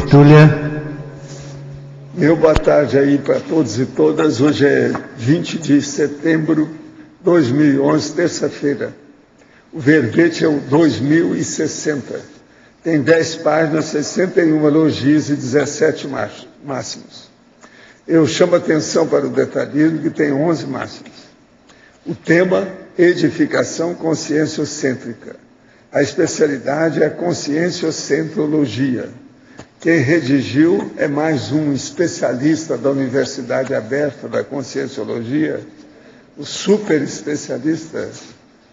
tertúlia. Meu boa tarde aí para todos e todas. Hoje é 20 de setembro de 2011, terça-feira. O verbete é o 2060. Tem 10 páginas, 61 elogios e 17 máximos. Eu chamo a atenção para o detalhismo, que tem 11 máximos. O tema, edificação conscienciocêntrica. A especialidade é a conscienciocentrologia. Quem redigiu é mais um especialista da Universidade Aberta da Conscienciologia, o super especialista,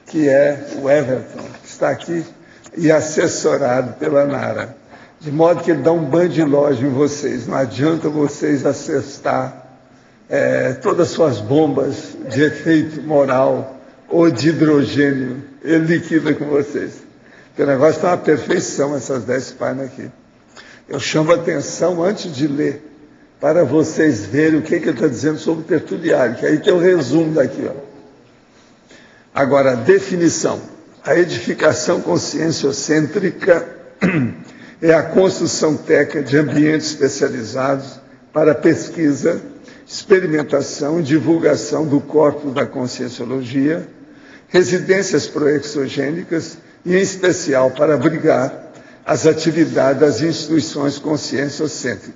que é o Everton, que está aqui, e assessorado pela Nara. De modo que ele dá um banho de loja em vocês. Não adianta vocês acessar todas as suas bombas de efeito moral ou de hidrogênio. Ele liquida com vocês. Porque o negócio está uma perfeição, essas 10 páginas aqui. Eu chamo a atenção, antes de ler, para vocês verem o que ele está dizendo sobre o tertuliário, que aí tem o resumo daqui. Ó. Agora, a definição. A edificação conscienciocêntrica é a construção técnica de ambientes especializados para pesquisa, experimentação e divulgação do corpo da conscienciologia, residências proexogênicas e, em especial, para abrigar as atividades das instituições conscienciocêntricas.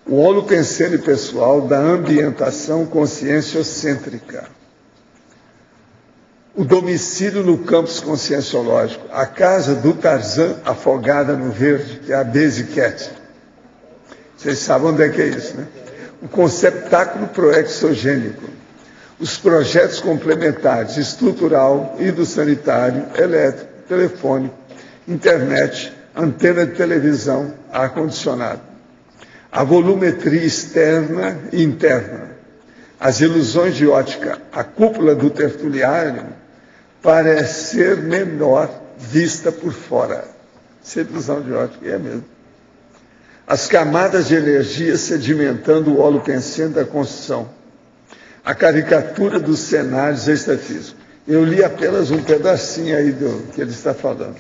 O holopensene pessoal da ambientação conscienciocêntrica. O domicílio no campus conscienciológico, a casa do Tarzan afogada no verde, que é a Base Cat. Vocês sabem onde é que é isso, né? O conceptáculo proexogênico. Os projetos complementares, estrutural, hidrossanitário, elétrico, telefônico, internet, antena de televisão, ar-condicionado. A volumetria externa e interna. As ilusões de ótica. A cúpula do tertuliário parece ser menor vista por fora. Isso é ilusão de ótica, é mesmo. As camadas de energia sedimentando o holopensene da construção. A caricatura dos cenários extrafísicos. Eu li apenas um pedacinho aí do que ele está falando.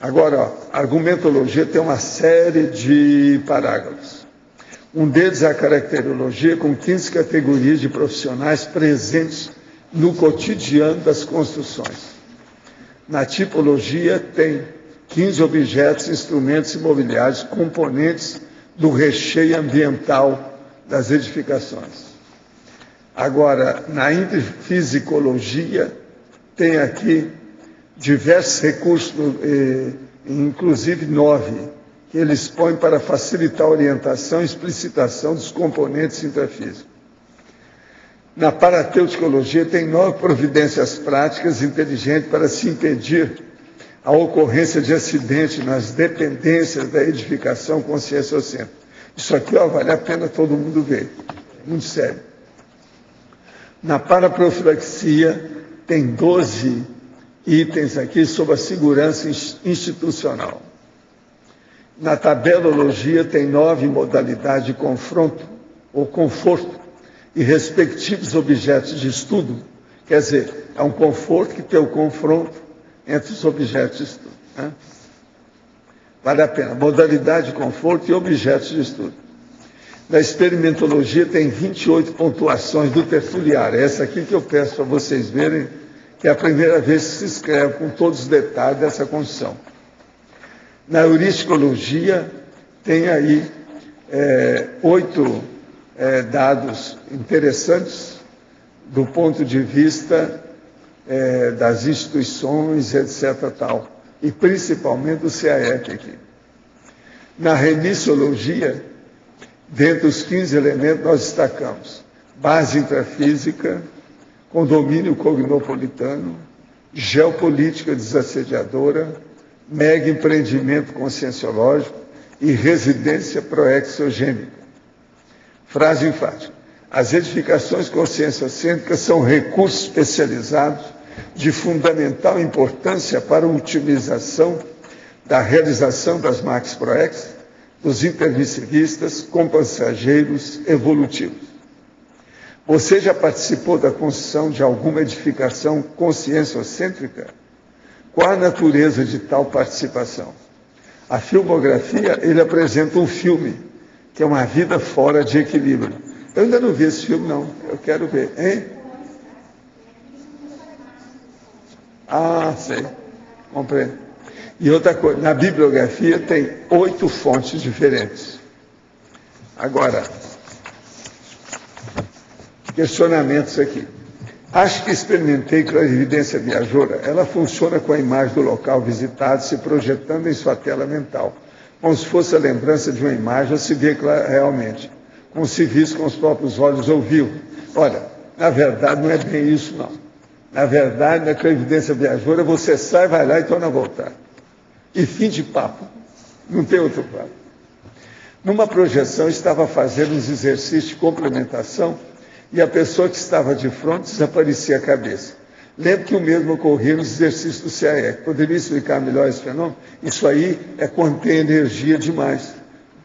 Agora, ó, a argumentologia tem uma série de parágrafos. Um deles é a caracterologia, com 15 categorias de profissionais presentes no cotidiano das construções. Na tipologia tem 15 objetos, instrumentos imobiliários, componentes do recheio ambiental das edificações. Agora, na infisicologia, tem aqui diversos recursos, inclusive 9, que ele expõe para facilitar a orientação e explicitação dos componentes intrafísicos. Na parateuticologia, tem 9 providências práticas inteligentes para se impedir a ocorrência de acidente nas dependências da edificação conscienciocêntrica. Isso aqui, ó, vale a pena todo mundo ver. Muito sério. Na paraprofilaxia, tem 12 itens aqui sobre a segurança institucional. Na tabelologia, tem 9 modalidades de confronto ou conforto e respectivos objetos de estudo. Quer dizer, é um conforto que tem o confronto entre os objetos de estudo. Né? Vale a pena. Modalidade de conforto e objetos de estudo. Na experimentologia, tem 28 pontuações do tertuliário. Essa aqui que eu peço para vocês verem, que é a primeira vez que se escreve com todos os detalhes dessa construção. Na heuristicologia, tem aí 8 dados interessantes do ponto de vista das instituições, etc. Tal, e principalmente do CAEP aqui. Na remissiologia, dentre os 15 elementos, nós destacamos base intrafísica, condomínio cognopolitano, geopolítica desassediadora, mega empreendimento conscienciológico e residência proexogênica. Frase enfática. As edificações conscienciocêntricas são recursos especializados de fundamental importância para a otimização da realização das max proex, dos intermissivistas com passageiros evolutivos. Você já participou da construção de alguma edificação conscienciocêntrica? Qual a natureza de tal participação? A filmografia, ele apresenta um filme, que é uma vida fora de equilíbrio. Eu ainda não vi esse filme, não. Eu quero ver. Hein? Ah, sei. Compreendo. E outra coisa, na bibliografia tem 8 fontes diferentes. Agora, questionamentos aqui. Acho que experimentei clarividência viajoura. Ela funciona com a imagem do local visitado se projetando em sua tela mental, como se fosse a lembrança de uma imagem ou se vê realmente, como se visse com os próprios olhos ou viu. Olha, na verdade não é bem isso, não. Na verdade, na clarividência viajoura, você sai, vai lá e torna a voltar. E fim de papo. Não tem outro papo. Numa projeção, estava fazendo uns exercícios de complementação e a pessoa que estava de frente desaparecia a cabeça. Lembro que o mesmo ocorria nos exercícios do CAE. Poderia explicar melhor esse fenômeno? Isso aí é quando tem energia demais.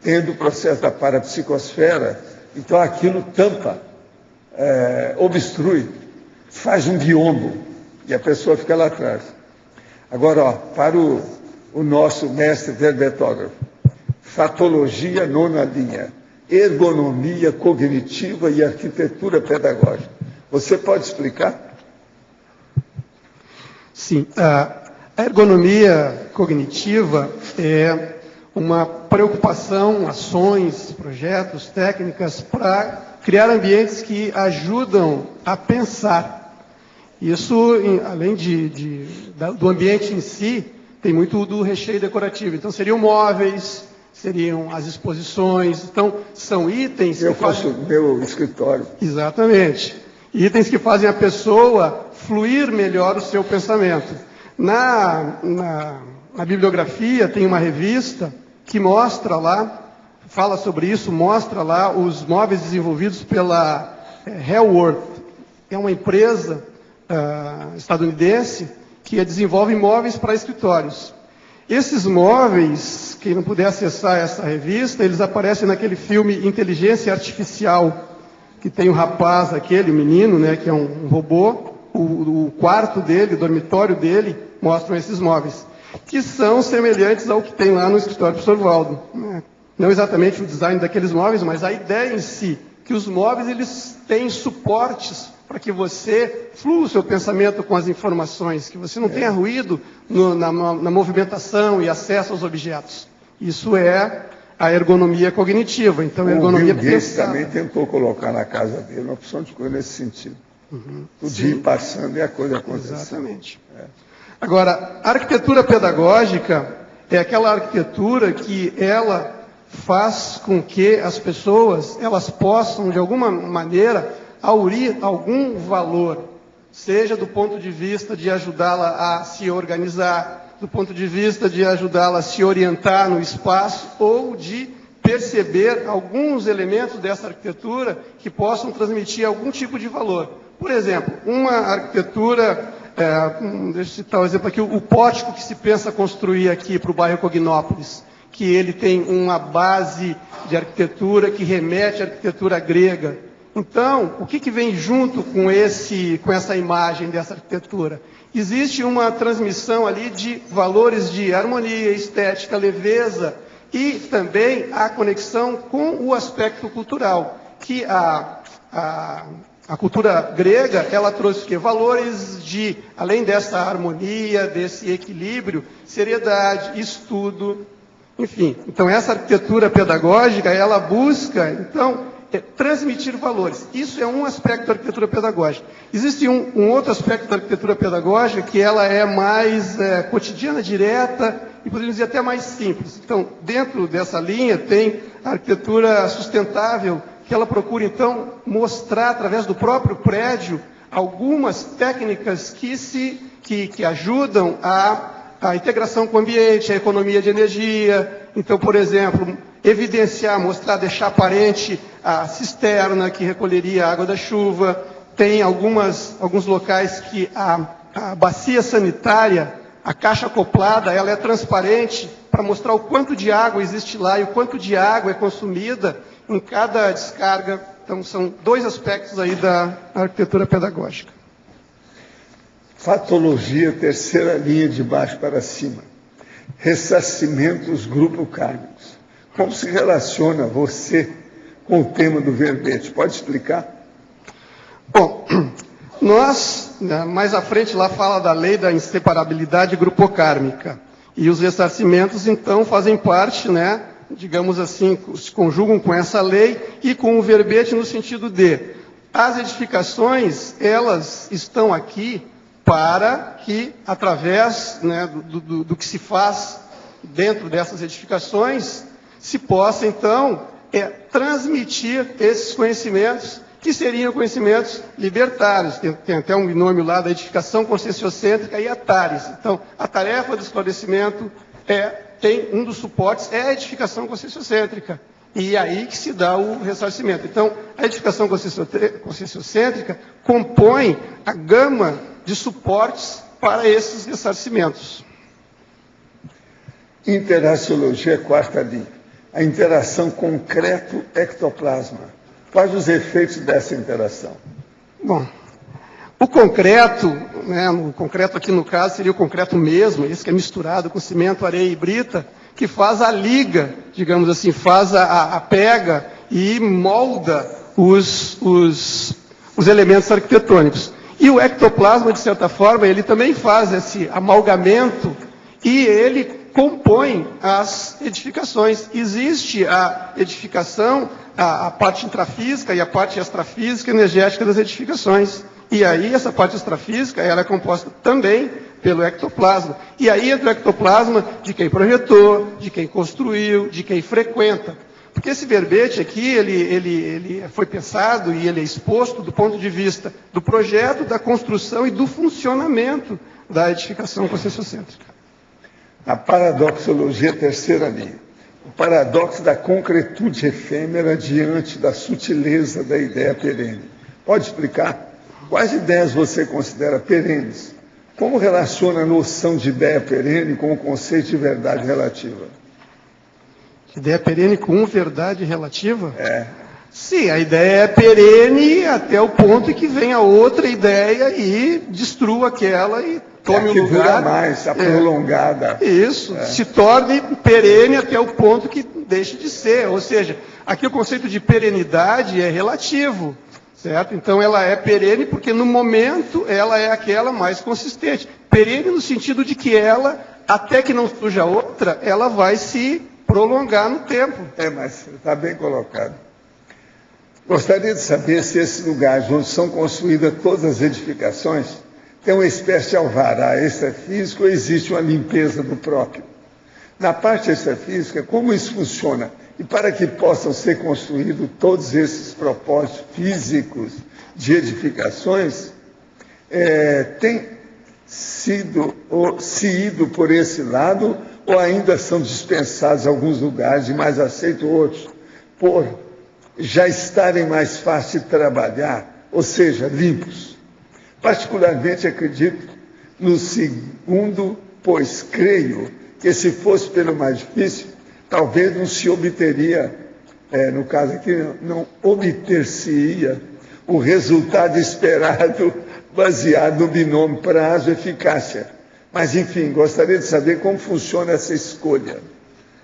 Tendo o processo da parapsicosfera, então aquilo tampa, obstrui, faz um biombo e a pessoa fica lá atrás. Agora, ó, para o nosso mestre verbetógrafo, fatologia nona linha, ergonomia cognitiva e arquitetura pedagógica. Você pode explicar? Sim, a ergonomia cognitiva é uma preocupação, ações, projetos, técnicas para criar ambientes que ajudam a pensar. Isso, além do ambiente em si, tem muito do recheio decorativo. Então, seriam móveis, seriam as exposições. Então, são itens... Eu faço meu escritório. Exatamente. Itens que fazem a pessoa fluir melhor o seu pensamento. Na bibliografia tem uma revista que mostra lá, fala sobre isso, mostra lá os móveis desenvolvidos pela Hellworth. É uma empresa estadunidense que desenvolve móveis para escritórios. Esses móveis, quem não puder acessar essa revista, eles aparecem naquele filme Inteligência Artificial, que tem o rapaz aquele, o menino, né, que é um robô, o quarto dele, o dormitório dele, mostram esses móveis, que são semelhantes ao que tem lá no escritório do professor Valdo. Não exatamente o design daqueles móveis, mas a ideia em si, que os móveis eles têm suportes para que você flua o seu pensamento com as informações, que você não tenha ruído na movimentação e acesso aos objetos. Isso é a ergonomia cognitiva. Então, a ergonomia o Bill Gates também tentou colocar na casa dele uma opção de coisa nesse sentido. O dia passando e a coisa acontecendo. Exatamente. Agora, a arquitetura pedagógica é aquela arquitetura que ela faz com que as pessoas elas possam, de alguma maneira, aurir algum valor, seja do ponto de vista de ajudá-la a se organizar, do ponto de vista de ajudá-la a se orientar no espaço, ou de perceber alguns elementos dessa arquitetura que possam transmitir algum tipo de valor. Por exemplo, uma arquitetura, deixa eu citar um exemplo aqui, o pórtico que se pensa construir aqui para o bairro Cognópolis, que ele tem uma base de arquitetura que remete à arquitetura grega. Então, o que vem junto com essa imagem dessa arquitetura? Existe uma transmissão ali de valores de harmonia, estética, leveza e também a conexão com o aspecto cultural, que a cultura grega, ela trouxe o quê? Valores de, além dessa harmonia, desse equilíbrio, seriedade, estudo, enfim. Então, essa arquitetura pedagógica, ela busca, então, transmitir valores. Isso é um aspecto da arquitetura pedagógica. Existe um outro aspecto da arquitetura pedagógica que ela é mais cotidiana, direta e poderíamos dizer até mais simples. Então, dentro dessa linha tem a arquitetura sustentável, que ela procura, então, mostrar através do próprio prédio algumas técnicas que ajudam a integração com o ambiente, a economia de energia. Então, por exemplo, evidenciar, mostrar, deixar aparente a cisterna que recolheria a água da chuva. Tem alguns locais que a bacia sanitária, a caixa acoplada, ela é transparente para mostrar o quanto de água existe lá e o quanto de água é consumida em cada descarga. Então, são dois aspectos aí da arquitetura pedagógica. Fatologia, terceira linha de baixo para cima. ressarcimentos grupo-kármicos. Como se relaciona você com o tema do verbete? Pode explicar? Bom, nós, mais à frente lá fala da lei da inseparabilidade grupocármica. E os ressarcimentos, então, fazem parte, digamos assim, se conjugam com essa lei e com o verbete no sentido de as edificações, elas estão aqui para que, através do que se faz dentro dessas edificações, se possa, então, transmitir esses conhecimentos, que seriam conhecimentos libertários. Tem até um binômio lá da edificação conscienciocêntrica e a TARES. Então, a tarefa do esclarecimento tem um dos suportes, é a edificação conscienciocêntrica. E é aí que se dá o ressarcimento. Então, a edificação conscienciocêntrica compõe a gama de suportes para esses ressarcimentos. Interaciologia, quarta linha. A interação concreto-ectoplasma. Quais os efeitos dessa interação? Bom, o concreto, o concreto aqui no caso seria o concreto mesmo, esse que é misturado com cimento, areia e brita, que faz a liga, digamos assim, faz a pega e molda os elementos arquitetônicos. E o ectoplasma, de certa forma, ele também faz esse amalgamento e ele compõe as edificações. Existe a edificação, a parte intrafísica e a parte extrafísica energética das edificações. E aí essa parte extrafísica ela é composta também pelo ectoplasma. E aí entra o ectoplasma de quem projetou, de quem construiu, de quem frequenta. Porque esse verbete aqui, ele foi pensado e ele é exposto do ponto de vista do projeto, da construção e do funcionamento da edificação conscienciocêntrica. A paradoxologia, terceira linha. O paradoxo da concretude efêmera diante da sutileza da ideia perene. Pode explicar? Quais ideias você considera perenes? Como relaciona a noção de ideia perene com o conceito de verdade relativa? Ideia perene com verdade relativa? Sim, a ideia é perene até o ponto em que vem a outra ideia e destrua aquela e tome o lugar. Dura mais, a prolongada. Isso, se torne perene até o ponto que deixe de ser. Ou seja, aqui o conceito de perenidade é relativo, certo? Então ela é perene porque no momento ela é aquela mais consistente. Perene no sentido de que ela, até que não surja outra, ela vai se prolongar no tempo. Mas está bem colocado. Gostaria de saber se esse lugar onde são construídas todas as edificações tem uma espécie de alvará extrafísico ou existe uma limpeza do próprio. Na parte extrafísica, como isso funciona? E para que possam ser construídos todos esses propósitos físicos de edificações, tem sido ido por esse lado ou ainda são dispensados alguns lugares e mais aceitos outros, por já estarem mais fáceis de trabalhar, ou seja, limpos. Particularmente acredito no segundo, pois creio que se fosse pelo mais difícil, talvez não se obteria, no caso aqui, não obter-se-ia o resultado esperado baseado no binômio prazo-eficácia. Mas, enfim, gostaria de saber como funciona essa escolha.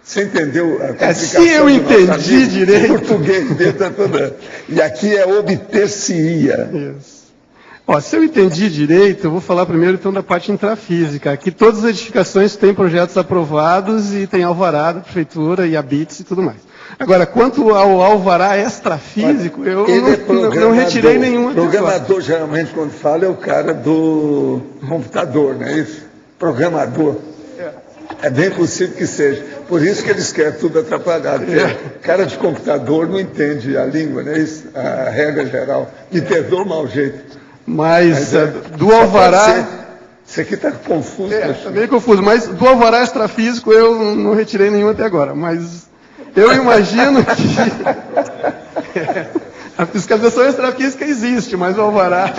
Você entendeu a complicação? Se eu entendi direito. O português dele está toda. E aqui é obter-se-ia. Isso. Se eu entendi direito, eu vou falar primeiro então da parte intrafísica. Aqui todas as edificações têm projetos aprovados e tem alvará da prefeitura e habites e tudo mais. Agora, quanto ao alvará extrafísico, eu não retirei nenhuma. Programador, geralmente, quando fala, é o cara do computador, não é isso? Programador. É bem possível que seja. Por isso que eles escrevem tudo atrapalhado. Cara de computador não entende a língua, não é isso? A regra geral. Me perdoa o mau jeito. Mas do alvará... Isso aqui está confuso. Está meio confuso, mas do alvará extrafísico eu não retirei nenhum até agora. Mas eu imagino que... A fiscalização extrafísica existe, mas o alvará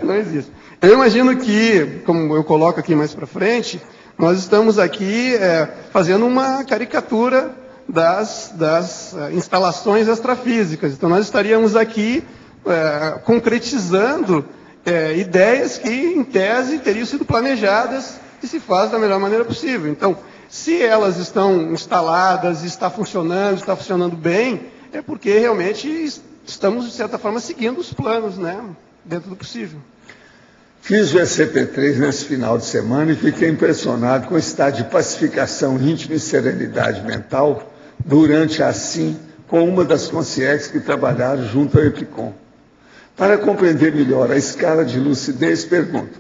não existe. Eu imagino que, como eu coloco aqui mais para frente, nós estamos aqui fazendo uma caricatura das instalações extrafísicas. Então, nós estaríamos aqui concretizando ideias que, em tese, teriam sido planejadas e se faz da melhor maneira possível. Então, Se elas estão instaladas, está funcionando bem, é porque realmente estamos, de certa forma, seguindo os planos, né, dentro do possível. Fiz o ECP3 nesse final de semana e fiquei impressionado com o estado de pacificação íntima e serenidade mental durante a SIM, com uma das concierges que trabalharam junto ao EPICOM. Para compreender melhor a escala de lucidez, pergunto,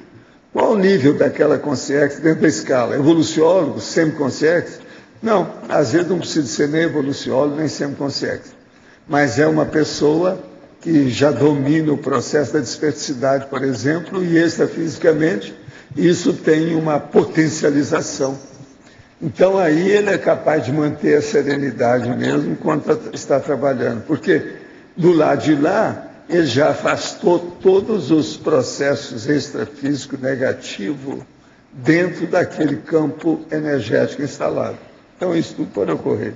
qual o nível daquela concierge dentro da escala? Evoluciólogo, semi-concierge? Não, às vezes não precisa ser nem evoluciólogo, nem semi-concierge. Mas é uma pessoa que já domina o processo da dispersidade, por exemplo, e extrafisicamente, isso tem uma potencialização. Então, aí ele é capaz de manter a serenidade mesmo enquanto está trabalhando, porque do lado de lá, ele já afastou todos os processos extrafísicos negativos dentro daquele campo energético instalado. Então, isso tudo pode ocorrer.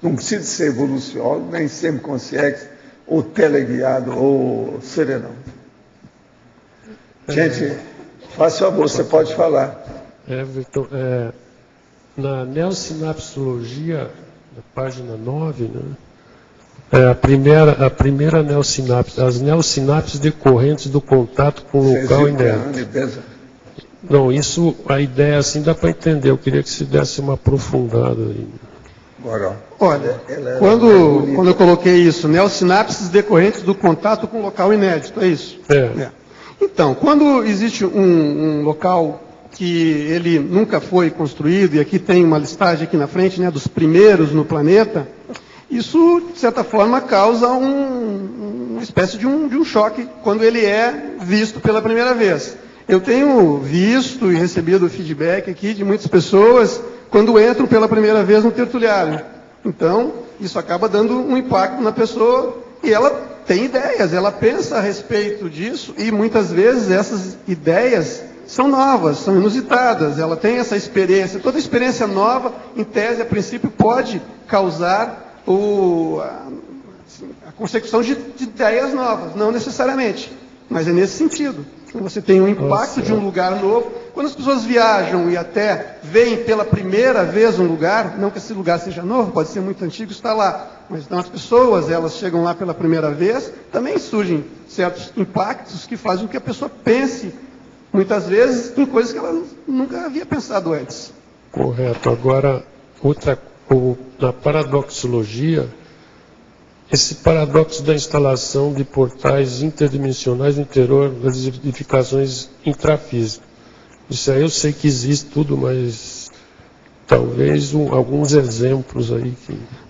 Não precisa ser evoluciólogo, nem semi-consciente, ou teleguiado, ou serenão. Gente, faça favor, você pode falar. Everton, na neossinapsologia, na página 9, né, a primeira neossinapse, as neossinapses decorrentes do contato com o local inerte. Não, isso, a ideia assim dá para entender, eu queria que se desse uma aprofundada aí. Olha, quando eu coloquei isso, neossinapses decorrentes do contato com o local inédito, é isso? É. Então, quando existe um local que ele nunca foi construído, e aqui tem uma listagem aqui na frente, né, dos primeiros no planeta, isso, de certa forma, causa uma espécie de um choque quando ele é visto pela primeira vez. Eu tenho visto e recebido feedback aqui de muitas pessoas quando entram pela primeira vez no tertuliário. Então, isso acaba dando um impacto na pessoa e ela tem ideias, ela pensa a respeito disso e muitas vezes essas ideias são novas, são inusitadas, ela tem essa experiência. Toda experiência nova, em tese, a princípio, pode causar a consecução de ideias novas, não necessariamente, mas é nesse sentido. Você tem um impacto de um lugar novo. Quando as pessoas viajam e até veem pela primeira vez um lugar, não que esse lugar seja novo, pode ser muito antigo, está lá. Mas então as pessoas, elas chegam lá pela primeira vez, também surgem certos impactos que fazem com que a pessoa pense, muitas vezes, em coisas que ela nunca havia pensado antes. Correto. Agora, na paradoxologia, esse paradoxo da instalação de portais interdimensionais no interior das edificações intrafísicas. Isso aí eu sei que existe tudo, mas talvez alguns exemplos aí.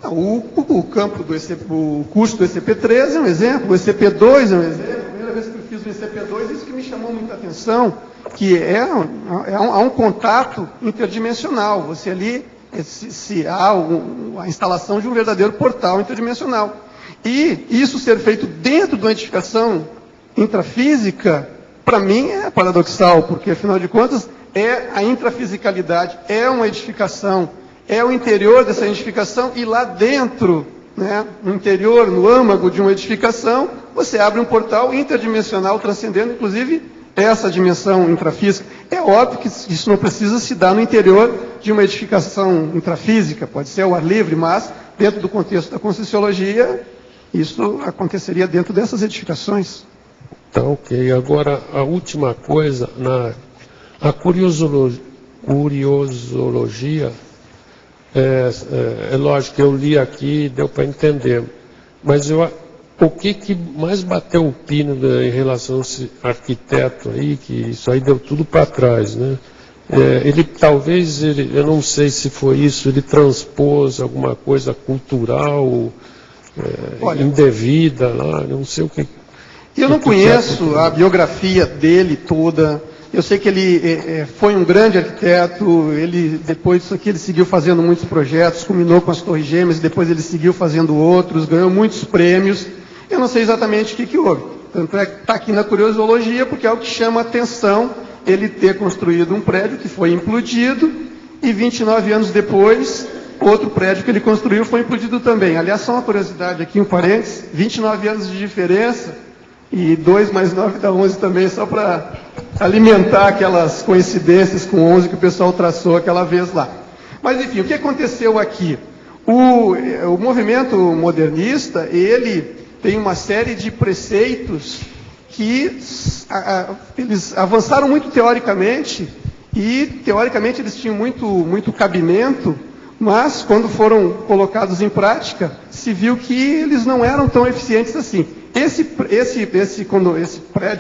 O campo o curso do ECP3 é um exemplo, o ECP2 é um exemplo. A primeira vez que eu fiz o ECP2, isso que me chamou muita atenção, que há um contato interdimensional. Você ali, há a instalação de um verdadeiro portal interdimensional. E isso ser feito dentro de uma edificação intrafísica, para mim é paradoxal, porque afinal de contas é a intrafisicalidade, é uma edificação, é o interior dessa edificação e lá dentro, né, no interior, no âmago de uma edificação, você abre um portal interdimensional transcendendo, inclusive, essa dimensão intrafísica. É óbvio que isso não precisa se dar no interior de uma edificação intrafísica, pode ser ao ar livre, mas dentro do contexto da Conscienciologia, isso aconteceria dentro dessas edificações. Tá, ok. Agora, a última coisa, a curiosologia, é lógico que eu li aqui e deu para entender, mas o que mais bateu o pino em relação a esse arquiteto aí, que isso aí deu tudo para trás, né? Eu não sei se foi isso, ele transpôs alguma coisa cultural, indevida lá, não sei o que. Eu não conheço a biografia dele toda. Eu sei que ele foi um grande arquiteto, depois disso aqui ele seguiu fazendo muitos projetos, culminou com as Torres Gêmeas, depois ele seguiu fazendo outros, ganhou muitos prêmios. Eu não sei exatamente o que houve. Tanto é que está aqui na curiosologia, porque é o que chama a atenção ele ter construído um prédio que foi implodido, e 29 anos depois, outro prédio que ele construiu foi implodido também. Aliás, só uma curiosidade aqui, um parênteses, 29 anos de diferença, e 2 mais 9 dá 11 também, só para alimentar aquelas coincidências com 11 que o pessoal traçou aquela vez lá. Mas, enfim, o que aconteceu aqui? O movimento modernista, ele tem uma série de preceitos que eles avançaram muito teoricamente, e teoricamente eles tinham muito cabimento, mas quando foram colocados em prática, se viu que eles não eram tão eficientes assim. Esse prédio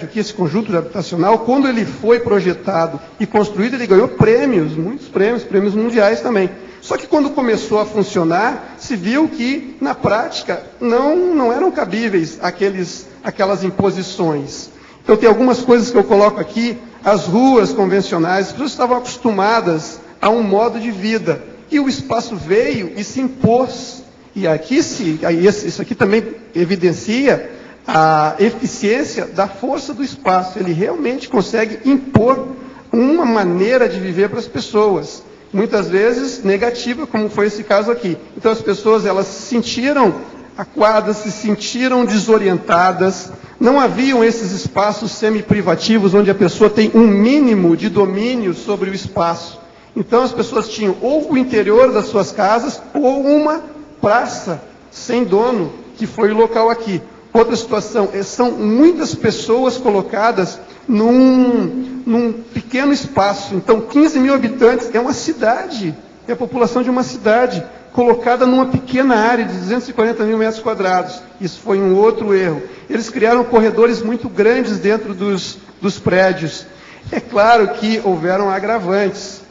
aqui, esse conjunto habitacional, quando ele foi projetado e construído, ele ganhou prêmios, muitos prêmios mundiais também. Só que quando começou a funcionar, se viu que, na prática, não eram cabíveis aquelas imposições. Então, tem algumas coisas que eu coloco aqui. As ruas convencionais, as pessoas estavam acostumadas a um modo de vida. E o espaço veio e se impôs. E aqui isso aqui também evidencia a eficiência da força do espaço. Ele realmente consegue impor uma maneira de viver para as pessoas. Muitas vezes negativa, como foi esse caso aqui. Então as pessoas, elas se sentiram acuadas, se sentiram desorientadas, não haviam esses espaços semi-privativos onde a pessoa tem um mínimo de domínio sobre o espaço. Então as pessoas tinham ou o interior das suas casas ou uma praça sem dono, que foi o local aqui. Outra situação, são muitas pessoas colocadas num pequeno espaço. Então, 15 mil habitantes é uma cidade, é a população de uma cidade, colocada numa pequena área de 240 mil metros quadrados. Isso foi um outro erro. Eles criaram corredores muito grandes dentro dos prédios. É claro que houveram agravantes.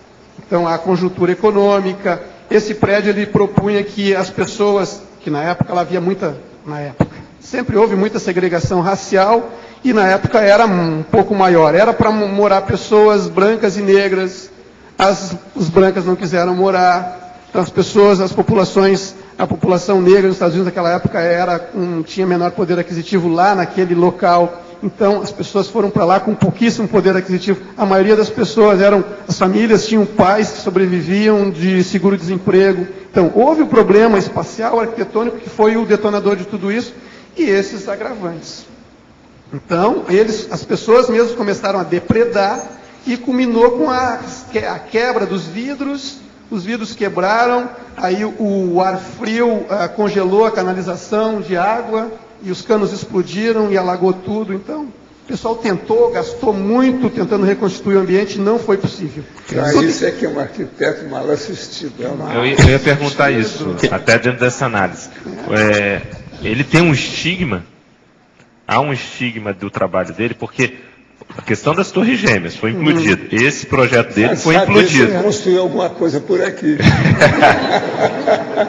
Então, a conjuntura econômica. Esse prédio, ele propunha que as pessoas, que na época sempre houve muita segregação racial, e na época era um pouco maior. Era para morar pessoas brancas e negras, os brancas não quiseram morar, então a população negra nos Estados Unidos naquela época tinha menor poder aquisitivo lá naquele local, então as pessoas foram para lá com pouquíssimo poder aquisitivo. A maioria das pessoas as famílias tinham pais que sobreviviam de seguro-desemprego. Então houve o problema espacial, arquitetônico, que foi o detonador de tudo isso, e esses agravantes. Então, as pessoas mesmo começaram a depredar e culminou com a quebra dos vidros, os vidros quebraram, aí o ar frio congelou a canalização de água e os canos explodiram e alagou tudo. Então, o pessoal gastou muito tentando reconstituir o ambiente, não foi possível. Isso é que é um arquiteto mal assistido. Eu ia perguntar isso, até dentro dessa análise. Ele tem um estigma, há um estigma do trabalho dele, porque a questão das Torres Gêmeas foi implodida. Esse projeto dele foi implodido. Você construiu alguma coisa por aqui.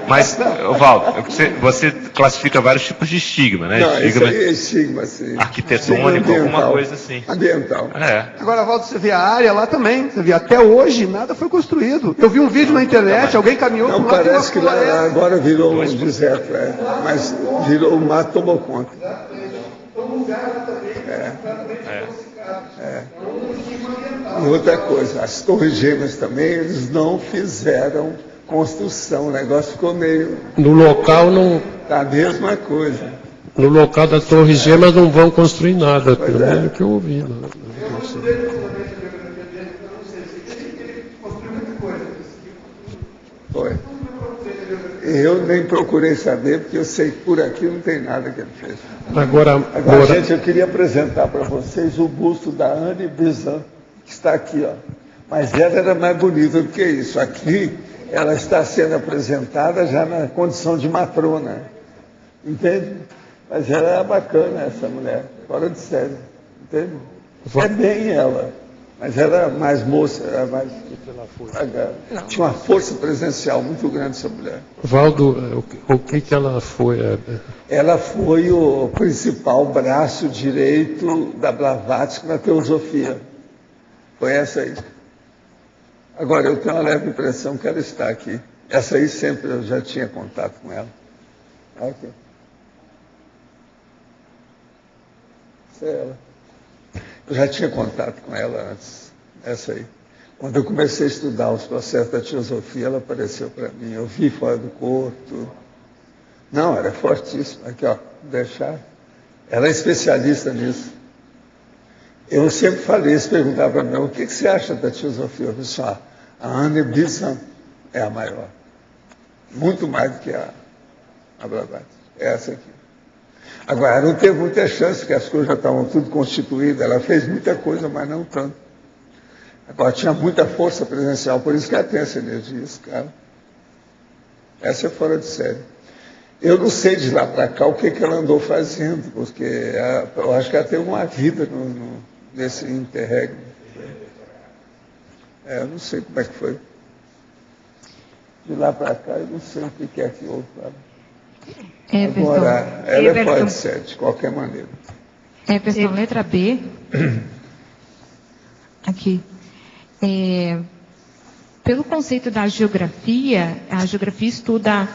Mas, Valdo, você classifica vários tipos de estigma, né? Não, estigma, é estigma, sim. Arquitetônico, alguma coisa assim. Ambiental. Agora, Valdo, você vê a área lá também. Você vê, até hoje, nada foi construído. Eu vi um vídeo na internet, alguém caminhou por lá. Não, parece que lá agora virou um deserto, mas virou o mato, tomou conta. E outra coisa, as Torres Gêmeas também, eles não fizeram construção, o negócio ficou meio... No local não... A mesma coisa. No local das Torres Gêmeas não vão construir nada, pelo menos que eu ouvi. Foi. Eu nem procurei saber, porque eu sei que por aqui não tem nada que ele fez. Agora, gente, eu queria apresentar para vocês o busto da Anne Besant, que está aqui, ó. Mas ela era mais bonita do que isso. Aqui, ela está sendo apresentada já na condição de matrona. Entende? Mas ela era bacana, essa mulher. Fora de sério. Entende? É bem ela. Mas era mais moça, era mais... Tinha uma força presencial muito grande, essa mulher. Valdo, o que ela foi? Ela foi o principal braço direito da Blavatsky na teosofia. Foi essa aí. Agora, eu tenho uma leve impressão que ela está aqui. Essa aí sempre eu já tinha contato com ela. Aqui. Essa é ela. Eu já tinha contato com ela antes, essa aí. Quando eu comecei a estudar os processos da teosofia, ela apareceu para mim. Eu vi fora do corpo, tudo. Não, era fortíssima. Aqui, ó, deixar. Ela é especialista nisso. Eu sempre falei, eles perguntavam para mim, o que você acha da teosofia? Eu disse, a Anne Bisson é a maior. Muito mais do que a Blavatsky. É essa aqui. Agora, ela não teve muita chance, porque as coisas já estavam tudo constituídas. Ela fez muita coisa, mas não tanto. Agora, tinha muita força presencial, por isso que ela tem essa energia, esse cara. Essa é fora de série. Eu não sei de lá para cá o que ela andou fazendo, porque eu acho que ela teve uma vida nesse interregno. Eu não sei como é que foi. De lá para cá, eu não sei o que é que houve. Agora, ela é fora de série, de qualquer maneira. Everton, letra B. Aqui. Pelo conceito da geografia, a geografia estuda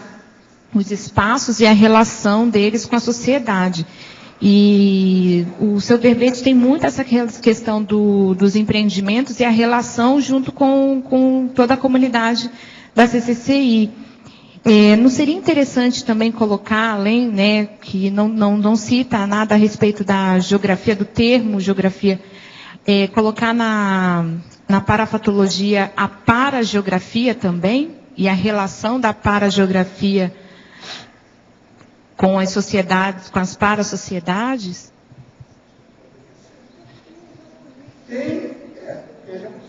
os espaços e a relação deles com a sociedade. E o seu verbete tem muito essa questão dos empreendimentos e a relação junto com toda a comunidade da CCCI. Não seria interessante também colocar, além, né, que não cita nada a respeito da geografia, do termo geografia, colocar na parafatologia a parageografia também, e a relação da parageografia com as sociedades, com as parasociedades?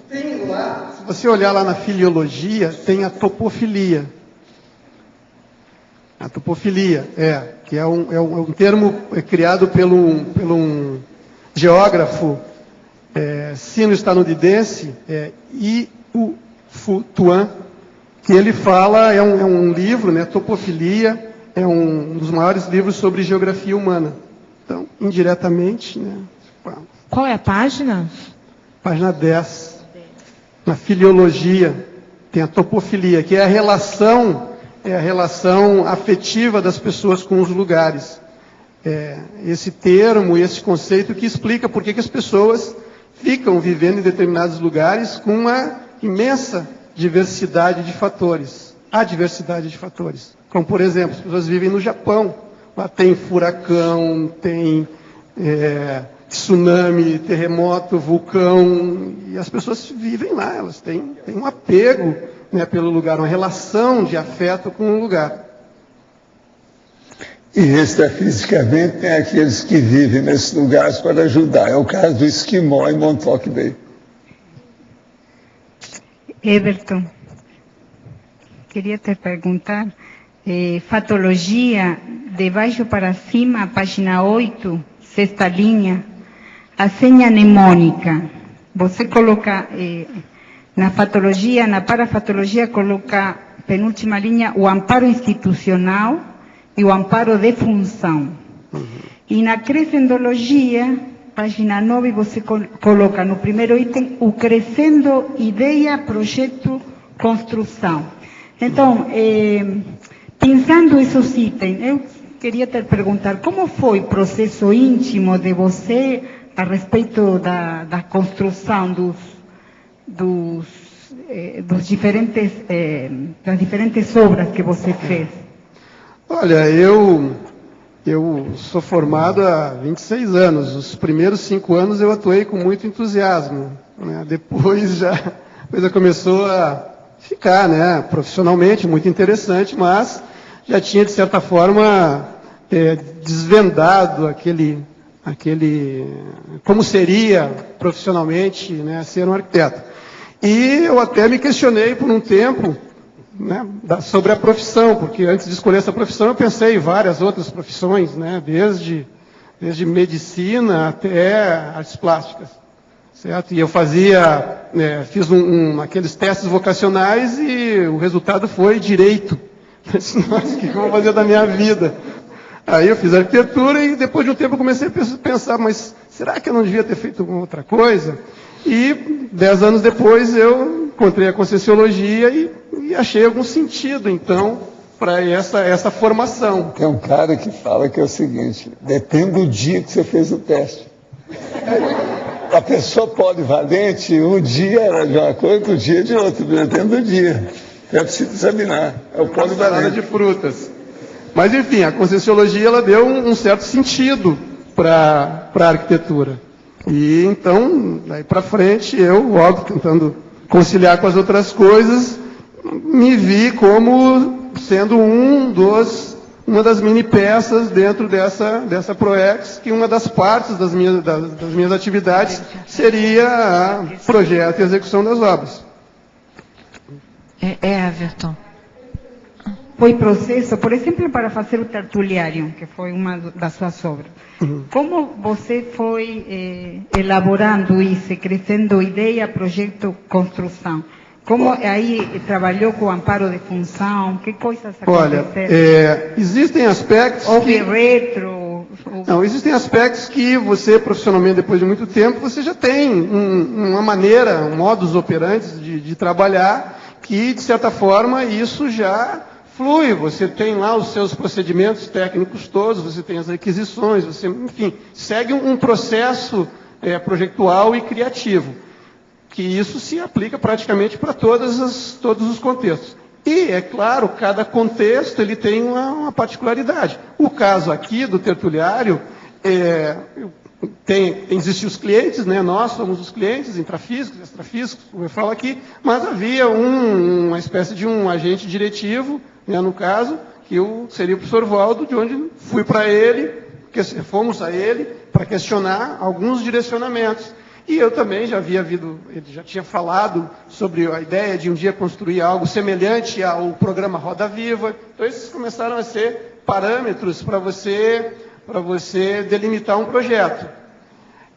Tem lá, se você olhar lá na filiologia, tem a topofilia. A topofilia, que é um termo criado pelo um geógrafo sino-estadunidense, Iu Fu Tuan, que ele fala, é um livro, né, Topofilia, é um dos maiores livros sobre geografia humana. Então, indiretamente, né. Qual é a página? Página 10. Na filiologia, tem a topofilia, que é a relação afetiva das pessoas com os lugares. Esse termo, esse conceito que explica por que as pessoas ficam vivendo em determinados lugares com uma imensa diversidade de fatores. Há diversidade de fatores. Como, por exemplo, as pessoas vivem no Japão. Lá tem furacão, tem tsunami, terremoto, vulcão. E as pessoas vivem lá. Elas têm um apego, né, pelo lugar, uma relação de afeto com o lugar. E extrafisicamente tem aqueles que vivem nesses lugares para ajudar. É o caso do esquimó em Montauk Bay. Everton, queria te perguntar, fatologia, de baixo para cima, página 8, sexta linha, a senha mnemônica. Você coloca, na fatologia, na parafatologia, coloca, penúltima linha, o amparo institucional e o amparo de função. E na crescendologia, página 9, você coloca no primeiro item o crescendo ideia, projeto, construção. Então, pensando esses itens, eu queria te perguntar, como foi o processo íntimo de você a respeito da construção das diferentes obras que você fez? Olha, eu sou formado há 26 anos. Os primeiros 5 anos eu atuei com muito entusiasmo, né? Depois a coisa começou a ficar, né, profissionalmente muito interessante, mas já tinha, de certa forma, desvendado aquele como seria profissionalmente, né, ser um arquiteto. E eu até me questionei por um tempo, né, sobre a profissão, porque antes de escolher essa profissão eu pensei em várias outras profissões, né, desde medicina até artes plásticas, certo? E eu fiz aqueles testes vocacionais e o resultado foi direito. Eu disse, nossa, o que eu vou fazer da minha vida? Aí eu fiz arquitetura e depois de um tempo eu comecei a pensar, mas será que eu não devia ter feito alguma outra coisa? E 10 anos depois eu encontrei a Conscienciologia e achei algum sentido, então, para essa formação. Tem um cara que fala que é o seguinte, depende do dia que você fez o teste. A pessoa polivalente, um dia era de uma coisa, outro dia de outra, depende do dia. É preciso examinar, é o polivalente. Salada de frutas. Mas, enfim, a Conscienciologia ela deu um certo sentido para a arquitetura. E então, daí para frente, eu, óbvio, tentando conciliar com as outras coisas, me vi como sendo uma das mini peças dentro dessa ProEx, que uma das partes das minhas atividades seria o projeto e execução das obras. Everton. Foi processo, por exemplo, para fazer o tertuliário, que foi uma das suas obras. Como você foi elaborando isso, crescendo ideia, projeto, construção? Como aí trabalhou com o amparo de função? Que coisas aconteceram? Olha, existem aspectos Houve retro? Não, existem aspectos que você, profissionalmente, depois de muito tempo, você já tem uma maneira, um modus operandi de trabalhar, que, de certa forma, isso já flui. Você tem lá os seus procedimentos técnicos todos, você tem as requisições, você, enfim, segue um processo projetual e criativo, que isso se aplica praticamente para todos os contextos. E, é claro, cada contexto ele tem uma particularidade. O caso aqui do tertuliário, existem os clientes, né? Nós somos os clientes, intrafísicos, extrafísicos, como eu falo aqui, mas havia uma espécie de um agente diretivo, né, no caso, que seria o professor Valdo, de onde fui para ele, fomos a ele para questionar alguns direcionamentos. E eu também ele já tinha falado sobre a ideia de um dia construir algo semelhante ao programa Roda Viva. Então, esses começaram a ser parâmetros para você delimitar um projeto.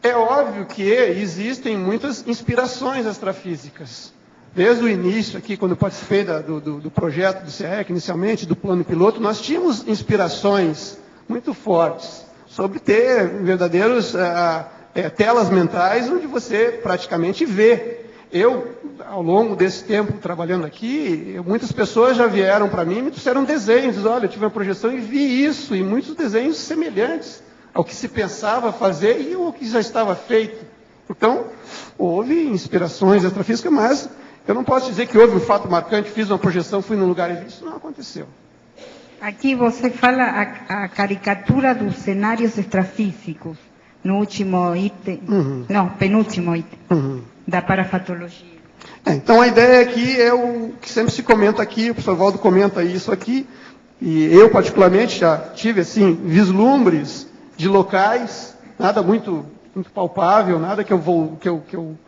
É óbvio que existem muitas inspirações extrafísicas. Desde o início, aqui, quando eu participei do projeto do CEEC, inicialmente, do plano piloto, nós tínhamos inspirações muito fortes sobre ter verdadeiros telas mentais onde você praticamente vê. Eu, ao longo desse tempo trabalhando aqui, muitas pessoas já vieram para mim e me trouxeram desenhos. Olha, eu tive uma projeção e vi isso, e muitos desenhos semelhantes ao que se pensava fazer e ao que já estava feito. Então, houve inspirações extrafísicas, mas eu não posso dizer que houve um fato marcante, fiz uma projeção, fui num lugar e vi. Isso não aconteceu. Aqui você fala a caricatura dos cenários extrafísicos. No último item, não, penúltimo item, da parafatologia. Então, a ideia aqui é o que sempre se comenta aqui, o professor Valdo comenta isso aqui, e eu, particularmente, já tive, assim, vislumbres de locais, nada muito palpável, nada que eu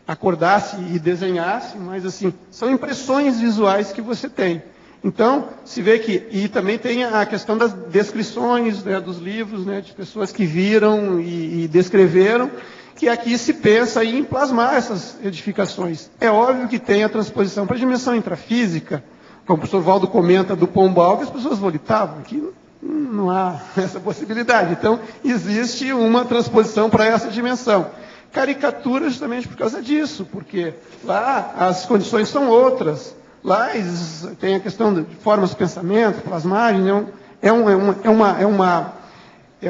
acordasse e desenhasse, mas, assim, são impressões visuais que você tem. Então, se vê que, e também tem a questão das descrições, né, dos livros, né, de pessoas que viram e descreveram, que aqui se pensa em plasmar essas edificações. É óbvio que tem a transposição para a dimensão intrafísica, como o professor Valdo comenta do Pombal, que as pessoas volitavam, aqui não há essa possibilidade. Então, existe uma transposição para essa dimensão. Caricatura justamente por causa disso, porque lá as condições são outras. Lá tem a questão de formas de pensamento, plasmagem, é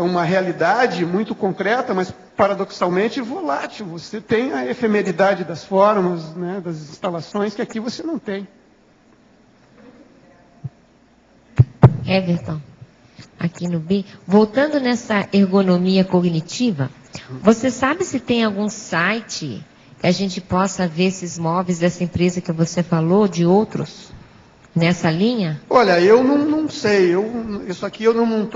uma realidade muito concreta, mas paradoxalmente volátil. Você tem a efemeridade das formas, né, das instalações, que aqui você não tem. Everton, aqui no B, voltando nessa ergonomia cognitiva, você sabe se tem algum site que a gente possa ver esses móveis dessa empresa que você falou, de outros, nessa linha? Olha, eu não sei, isso aqui eu não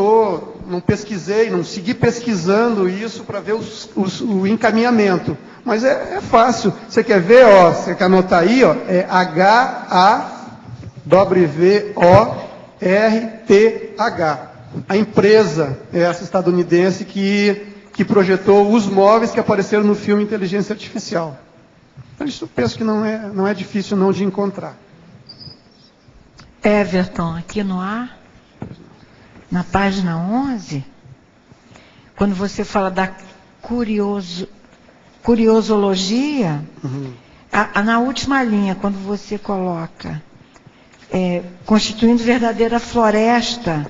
pesquisei, não segui pesquisando isso para ver o encaminhamento, mas é fácil. Você quer ver, ó, você quer anotar aí, ó, é HAWORTH, a empresa essa estadunidense que projetou os móveis que apareceram no filme Inteligência Artificial. Então, isso eu penso que não é difícil não de encontrar. Everton, aqui no ar, na página 11, quando você fala da curiosologia, na última linha, quando você coloca constituindo verdadeira floresta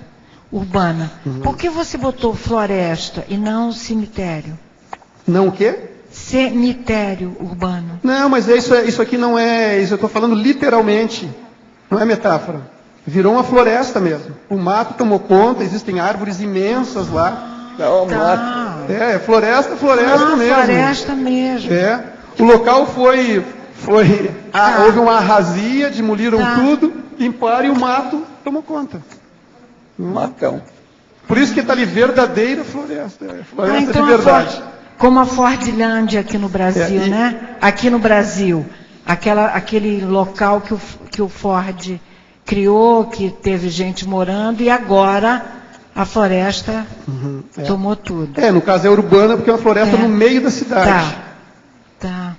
urbana. Por que você botou floresta e não cemitério? Não o quê? Cemitério urbano. Não, mas isso aqui não é... Isso eu estou falando literalmente. Não é metáfora. Virou uma floresta mesmo. O mato tomou conta, existem árvores imensas lá. Não, É floresta mesmo. Floresta mesmo. O local houve uma arrasia, demoliram tudo, limparam e o mato tomou conta. Matão. Por isso que está ali verdadeira floresta. Floresta então de verdade. Como a Fordlândia aqui no Brasil, né? Aqui no Brasil, aquele local que o Ford criou, que teve gente morando, e agora a floresta tomou tudo. No caso é urbana, porque é uma floresta no meio da cidade. Tá.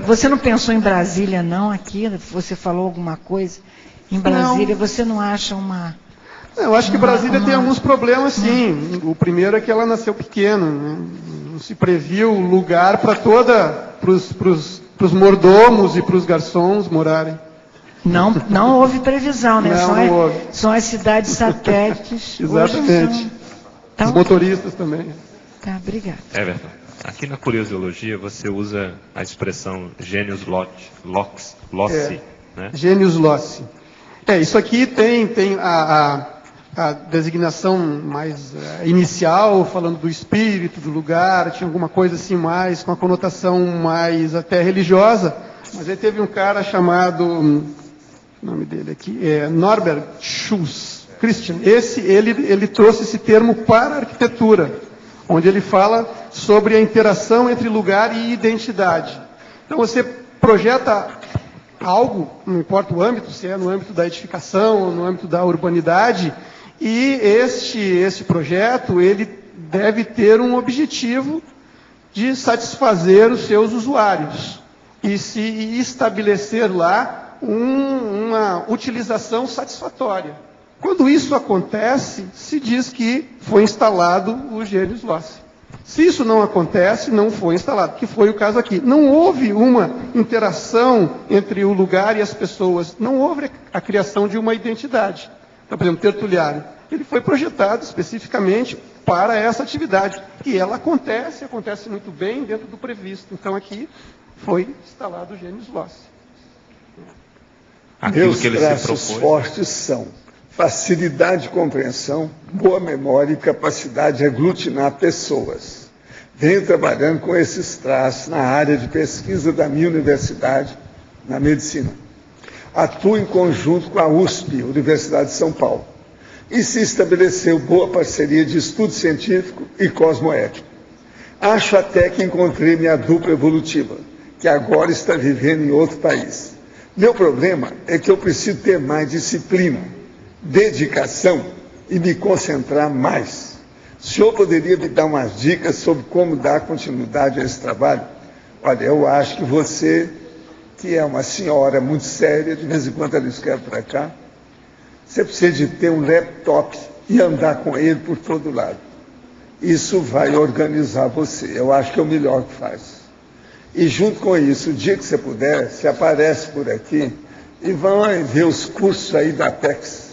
Você não pensou em Brasília, não, aqui? Você falou alguma coisa? Em Brasília, você não acha uma... Eu acho que Brasília tem alguns problemas, sim. O primeiro é que ela nasceu pequena, né? Não se previu lugar para os mordomos e para os garçons morarem. Não houve previsão, né? Não houve. São as cidades satélites. Exatamente. Os motoristas também. Tá, obrigada. Everton, aqui na Curiosiologia você usa a expressão genius loci, né? Genius loci. Isso aqui tem a designação mais inicial, falando do espírito, do lugar, tinha alguma coisa assim mais, com a conotação mais até religiosa, mas aí teve um cara chamado, o nome dele aqui, Norbert Schuss, Christian, ele trouxe esse termo para a arquitetura, onde ele fala sobre a interação entre lugar e identidade. Então você projeta algo, não importa o âmbito, se é no âmbito da edificação ou no âmbito da urbanidade, e este projeto, ele deve ter um objetivo de satisfazer os seus usuários e se estabelecer lá uma utilização satisfatória. Quando isso acontece, se diz que foi instalado o genius loci. Se isso não acontece, não foi instalado, que foi o caso aqui. Não houve uma interação entre o lugar e as pessoas, não houve a criação de uma identidade. Então, por exemplo, Tertuliário, ele foi projetado especificamente para essa atividade. E ela acontece muito bem dentro do previsto. Então, aqui foi instalado o genius loci. Meus traços fortes são facilidade de compreensão, boa memória e capacidade de aglutinar pessoas. Venho trabalhando com esses traços na área de pesquisa da minha universidade, na medicina. Atuo em conjunto com a USP, Universidade de São Paulo, e se estabeleceu boa parceria de estudo científico e cosmoético. Acho até que encontrei minha dupla evolutiva, que agora está vivendo em outro país. Meu problema é que eu preciso ter mais disciplina, dedicação e me concentrar mais. O senhor poderia me dar umas dicas sobre como dar continuidade a esse trabalho? Olha, eu acho que você, que é uma senhora muito séria, de vez em quando ela escreve para cá, você precisa de ter um laptop e andar com ele por todo lado. Isso vai organizar você. Eu acho que é o melhor que faz. E junto com isso, o dia que você puder, você aparece por aqui e vai ver os cursos aí da Apex,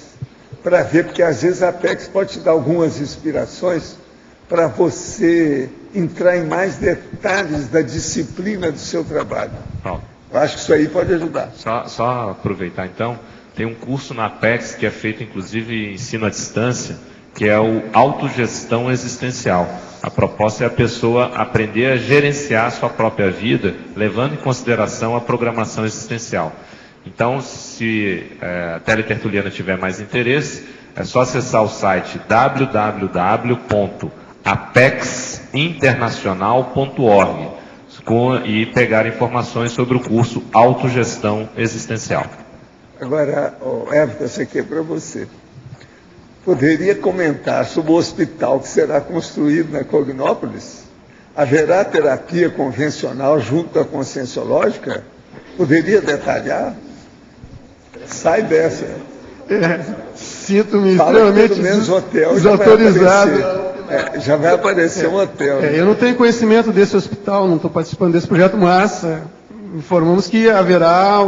para ver, porque às vezes a Apex pode te dar algumas inspirações para você entrar em mais detalhes da disciplina do seu trabalho. Paulo, eu acho que isso aí pode ajudar. Só aproveitar então, tem um curso na Apex que é feito inclusive ensino à distância, que é o autogestão existencial. A proposta é a pessoa aprender a gerenciar a sua própria vida, levando em consideração a programação existencial. Então, se a Teletertuliana tiver mais interesse, é só acessar o site www.apexinternacional.org e pegar informações sobre o curso Autogestão Existencial. Agora, Everton, isso aqui é para você. Poderia comentar sobre o hospital que será construído na Cognópolis? Haverá terapia convencional junto à conscienciológica? Poderia detalhar? Sai dessa. Sinto-me extremamente desautorizado. Já vai aparecer um hotel. Eu não tenho conhecimento desse hospital, não estou participando desse projeto, mas informamos que haverá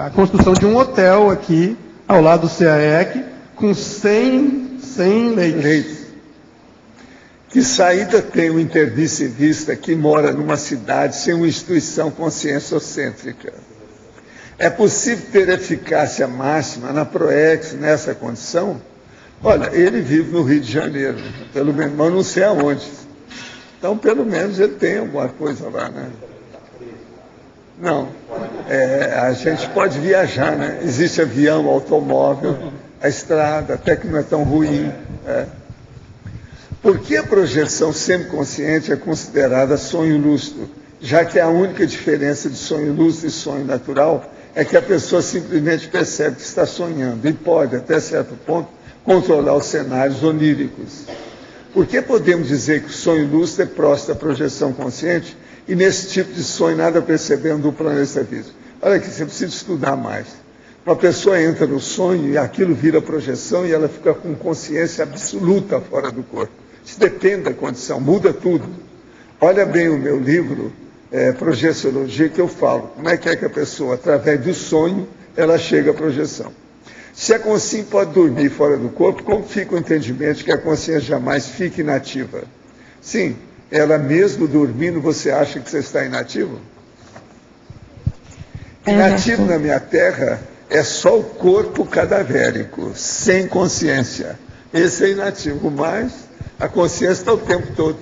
a construção de um hotel aqui, ao lado do CAEC, com 100 leitos. Que saída tem o interdicivista que mora numa cidade sem uma instituição conscienciocêntrica? É possível ter eficácia máxima na PROEX nessa condição? Olha, ele vive no Rio de Janeiro, pelo menos, mas não sei aonde. Então, pelo menos, ele tem alguma coisa lá, né? Não. A gente pode viajar, né? Existe avião, automóvel, a estrada, até que não é tão ruim. Por que a projeção semiconsciente é considerada sonho lúcido? Já que a única diferença de sonho lúcido e sonho natural é que a pessoa simplesmente percebe que está sonhando e pode, até certo ponto, controlar os cenários oníricos. Por que podemos dizer que o sonho lúcido é próximo da projeção consciente e nesse tipo de sonho nada percebendo do plano extravísico? Olha aqui, você precisa estudar mais. Uma pessoa entra no sonho e aquilo vira projeção e ela fica com consciência absoluta fora do corpo. Isso depende da condição, muda tudo. Olha bem o meu livro, Projeciologia, que eu falo. Como é que a pessoa, através do sonho, ela chega à projeção. Se a consciência pode dormir fora do corpo, como fica o entendimento de que a consciência jamais fica inativa? Sim, ela mesmo dormindo, você acha que você está inativo? Inativo na minha terra é só o corpo cadavérico, sem consciência. Esse é inativo, mas a consciência está o tempo todo.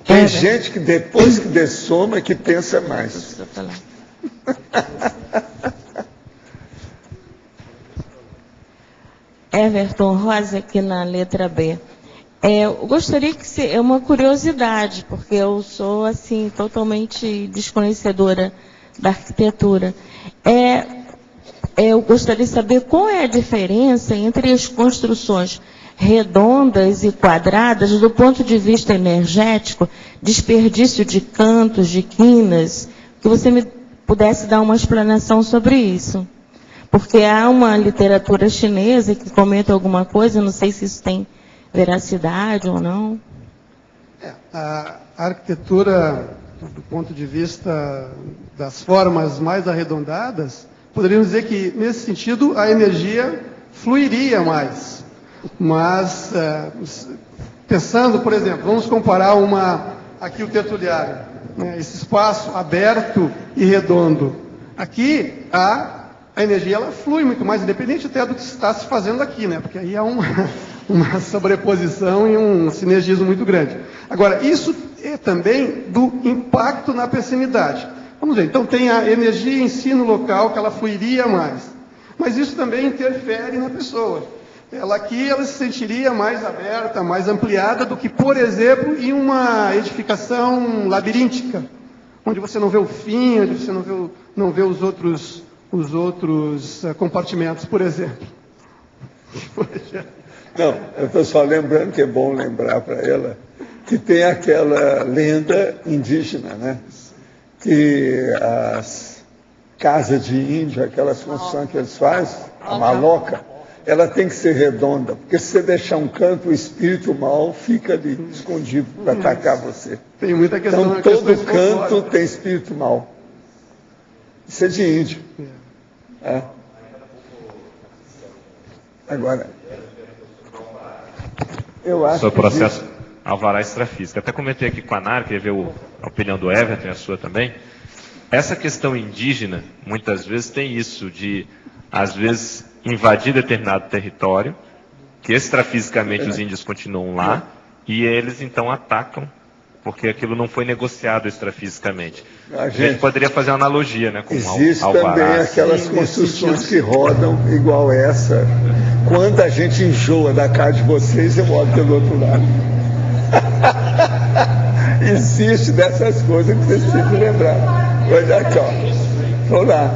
Tem gente que depois que dessoma é que pensa mais. Everton Rosa, aqui na letra B. Eu gostaria que é uma curiosidade, porque eu sou assim totalmente desconhecedora da arquitetura. Eu gostaria de saber qual é a diferença entre as construções redondas e quadradas do ponto de vista energético, desperdício de cantos, de quinas, que você me pudesse dar uma explanação sobre isso. Porque há uma literatura chinesa que comenta alguma coisa, não sei se isso tem veracidade ou não. A arquitetura, do ponto de vista das formas mais arredondadas, poderíamos dizer que, nesse sentido, a energia fluiria mais. Mas, pensando, por exemplo, vamos comparar aqui o tertuliário, né, esse espaço aberto e redondo. Aqui, a energia ela flui muito mais, independente até do que está se fazendo aqui, né? Porque aí há uma sobreposição e um sinergismo muito grande. Agora, isso é também do impacto na proximidade. Vamos ver, então tem a energia em si no local, que ela fluiria mais. Mas isso também interfere na pessoa. Ela aqui, ela se sentiria mais aberta, mais ampliada do que, por exemplo, em uma edificação labiríntica, onde você não vê o fim, onde você não vê os outros compartimentos, por exemplo. Não, eu estou só lembrando que é bom lembrar para ela que tem aquela lenda indígena, né? Que as casas de índio, aquelas construções que eles fazem, a maloca, ela tem que ser redonda, porque se você deixar um canto, o espírito mal fica ali, escondido, para atacar você. Tem muita questão. Então, todo canto tem espírito mal. Isso é de índio. Agora, eu acho sobre o processo alvará extrafísico. Até comentei aqui com a Nara, queria ver a opinião do Everton e a sua também. Essa questão indígena, muitas vezes, tem isso de, às vezes, invadir determinado território, que extrafisicamente os índios continuam lá, e eles, então, atacam, porque aquilo não foi negociado extrafisicamente. A gente poderia fazer uma analogia, né, com existe alvará. Também aquelas construções que rodam igual essa. Quando a gente enjoa da casa de vocês, eu moro pelo outro lado. Existe dessas coisas que vocês precisam lembrar. Olha aqui, ó. Vamos lá.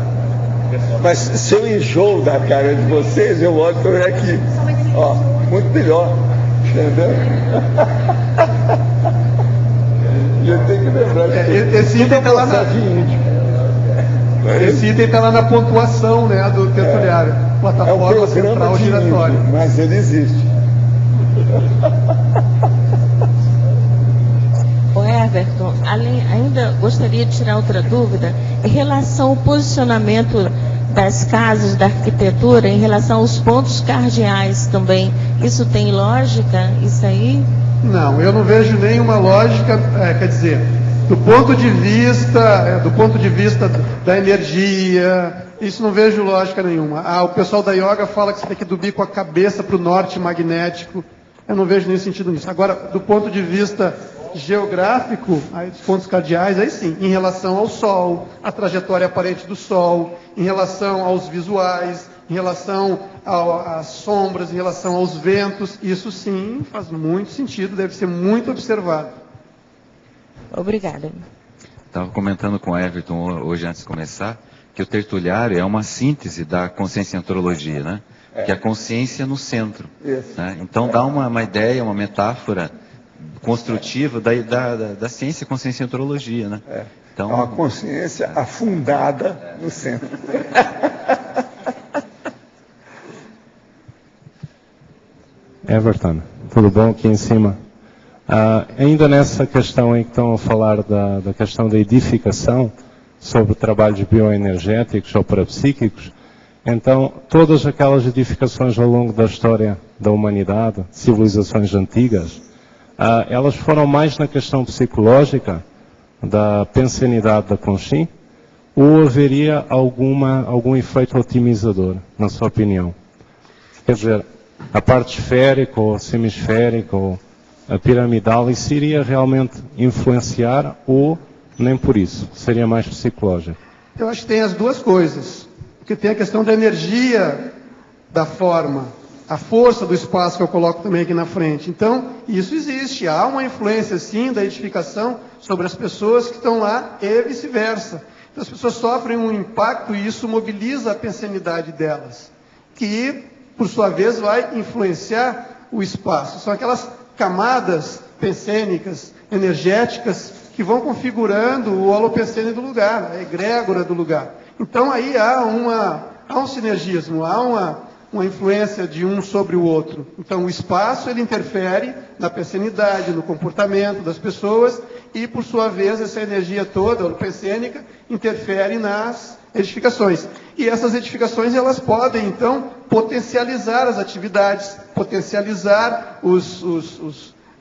Mas se eu enjoo da cara de vocês, eu olho por aqui. Ó, muito melhor. Entendeu? Eu tenho que lembrar. Esse item está lá na pontuação, né, do tertuliário. Plataforma central giratória. Mas ele existe. O Everton, ainda gostaria de tirar outra dúvida em relação ao posicionamento das casas, da arquitetura, em relação aos pontos cardeais também. Isso tem lógica, isso aí? Não, eu não vejo nenhuma lógica, quer dizer, do ponto de vista da energia, Isso não vejo lógica nenhuma. O pessoal da yoga fala que você tem que dormir com a cabeça para o norte magnético. Eu não vejo nenhum sentido nisso. Agora, do ponto de vista geográfico, aí dos pontos cardeais, aí sim, em relação ao Sol, a trajetória aparente do Sol, em relação aos visuais, em relação às sombras, em relação aos ventos, isso sim faz muito sentido, deve ser muito observado. Obrigada. Estava comentando com o Everton hoje antes de começar, que o tertuliário é uma síntese da consciencianologia, né? Que é a consciência no centro. Né? Então dá uma ideia, uma metáfora construtiva da ciência consciencianologia, né? Então, é uma consciência afundada no centro. Everton, tudo bom aqui em cima? Ainda nessa questão aí que estão a falar da questão da edificação, sobre trabalhos bioenergéticos ou parapsíquicos, então todas aquelas edificações ao longo da história da humanidade, civilizações antigas, elas foram mais na questão psicológica, da pensanidade da consciência, ou haveria algum efeito otimizador, na sua opinião? Quer dizer, a parte esférica ou semisférica ou a piramidal, isso iria realmente influenciar ou nem por isso? Seria mais psicológico? Eu acho que tem as duas coisas. Porque tem a questão da energia da forma, a força do espaço que eu coloco também aqui na frente. Então, isso existe. Há uma influência, sim, da edificação sobre as pessoas que estão lá e vice-versa. Então, as pessoas sofrem um impacto e isso mobiliza a pensanidade delas, que, por sua vez, vai influenciar o espaço. São aquelas camadas pensênicas, energéticas, que vão configurando o holopensene do lugar, a egrégora do lugar. Então, aí há um sinergismo, há uma influência de um sobre o outro. Então, o espaço, ele interfere na pensenidade, no comportamento das pessoas, e, por sua vez, essa energia toda, holopensênica, interfere nas edificações. E essas edificações, elas podem, então, potencializar as atividades, potencializar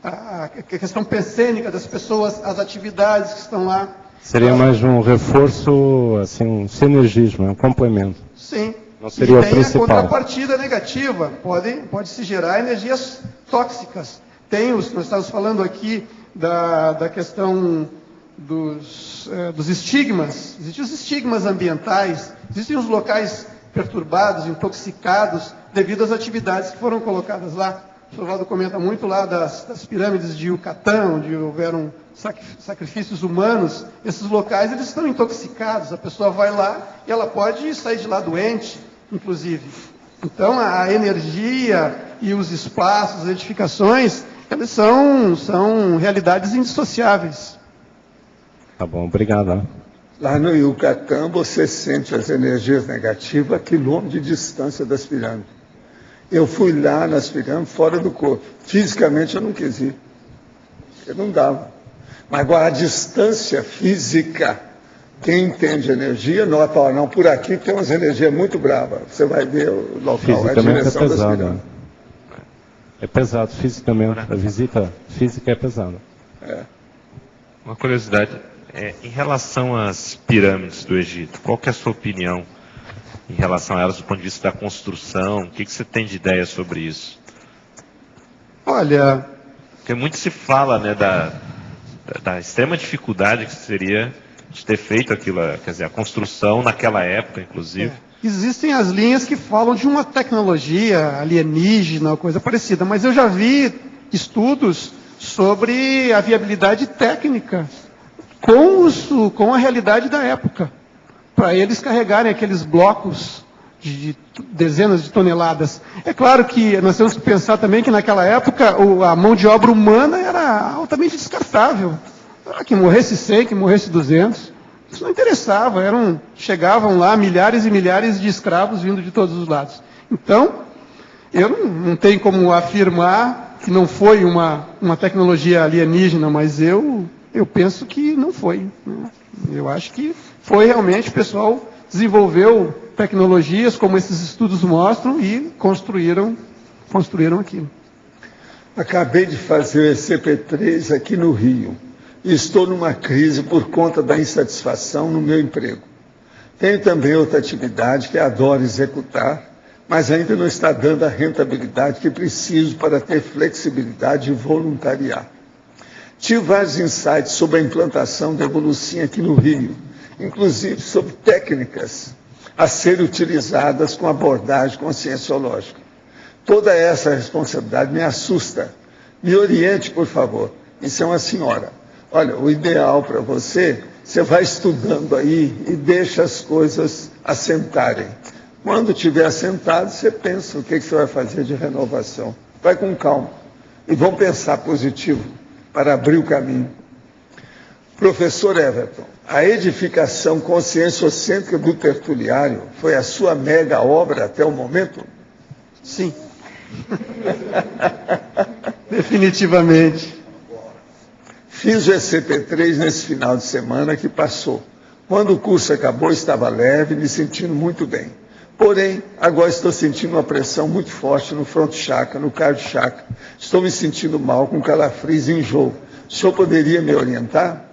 a questão pensênica das pessoas, as atividades que estão lá. Seria mais um reforço, assim, um sinergismo, um complemento. Sim. Não seria o principal. E tem a contrapartida negativa, pode-se gerar energias tóxicas. Nós estamos falando aqui da questão dos estigmas. Existem os estigmas ambientais, existem os locais perturbados, intoxicados, devido às atividades que foram colocadas lá. O Osvaldo comenta muito lá das pirâmides de Yucatán, onde houveram sacrifícios humanos. Esses locais, eles estão intoxicados. A pessoa vai lá e ela pode sair de lá doente, inclusive. Então, a energia e os espaços, as edificações, eles são realidades indissociáveis. Tá bom, obrigado. Lá no Yucatán, você sente as energias negativas a quilômetros de distância das pirâmides. Eu fui lá nas pirâmides, fora do corpo. Fisicamente eu não quis ir. Eu não dava. Mas agora a distância física, quem entende energia, nota, não, por aqui tem umas energias muito bravas. Você vai ver o local, a direção das pirâmides. É pesado fisicamente. A visita física é pesada. Uma curiosidade, em relação às pirâmides do Egito, qual que é a sua opinião em relação a elas do ponto de vista da construção? O que você tem de ideia sobre isso? Olha... Porque muito se fala, né, da extrema dificuldade que seria de ter feito aquilo, quer dizer, a construção naquela época, inclusive. Existem as linhas que falam de uma tecnologia alienígena, coisa parecida, mas eu já vi estudos sobre a viabilidade técnica com a realidade da época, para eles carregarem aqueles blocos de dezenas de toneladas. É claro que nós temos que pensar também que naquela época a mão de obra humana era altamente descartável. Que morresse 100, que morresse 200, isso não interessava. Chegavam lá milhares e milhares de escravos vindo de todos os lados. Então, eu não tenho como afirmar que não foi uma tecnologia alienígena, mas eu penso que não foi. Né? Eu acho que foi realmente, o pessoal desenvolveu tecnologias, como esses estudos mostram, e construíram aquilo. Acabei de fazer o ECP3 aqui no Rio. Estou numa crise por conta da insatisfação no meu emprego. Tenho também outra atividade que adoro executar, mas ainda não está dando a rentabilidade que preciso para ter flexibilidade e voluntariar. Tive vários insights sobre a implantação da Evolucim aqui no Rio, inclusive sobre técnicas a serem utilizadas com abordagem conscienciológica. Toda essa responsabilidade me assusta. Me oriente, por favor. Isso é uma senhora. Olha, o ideal para você vai estudando aí e deixa as coisas assentarem. Quando estiver assentado, você pensa o que você vai fazer de renovação. Vai com calma. E vamos pensar positivo para abrir o caminho. Professor Everton, a edificação conscienciocêntrica do tertuliário foi a sua mega obra até o momento? Sim. Definitivamente. Fiz o ECP3 nesse final de semana que passou. Quando o curso acabou, estava leve, me sentindo muito bem. Porém, agora estou sentindo uma pressão muito forte no front chakra, no cardio chakra. Estou me sentindo mal, com calafrios e enjoo. O senhor poderia me orientar?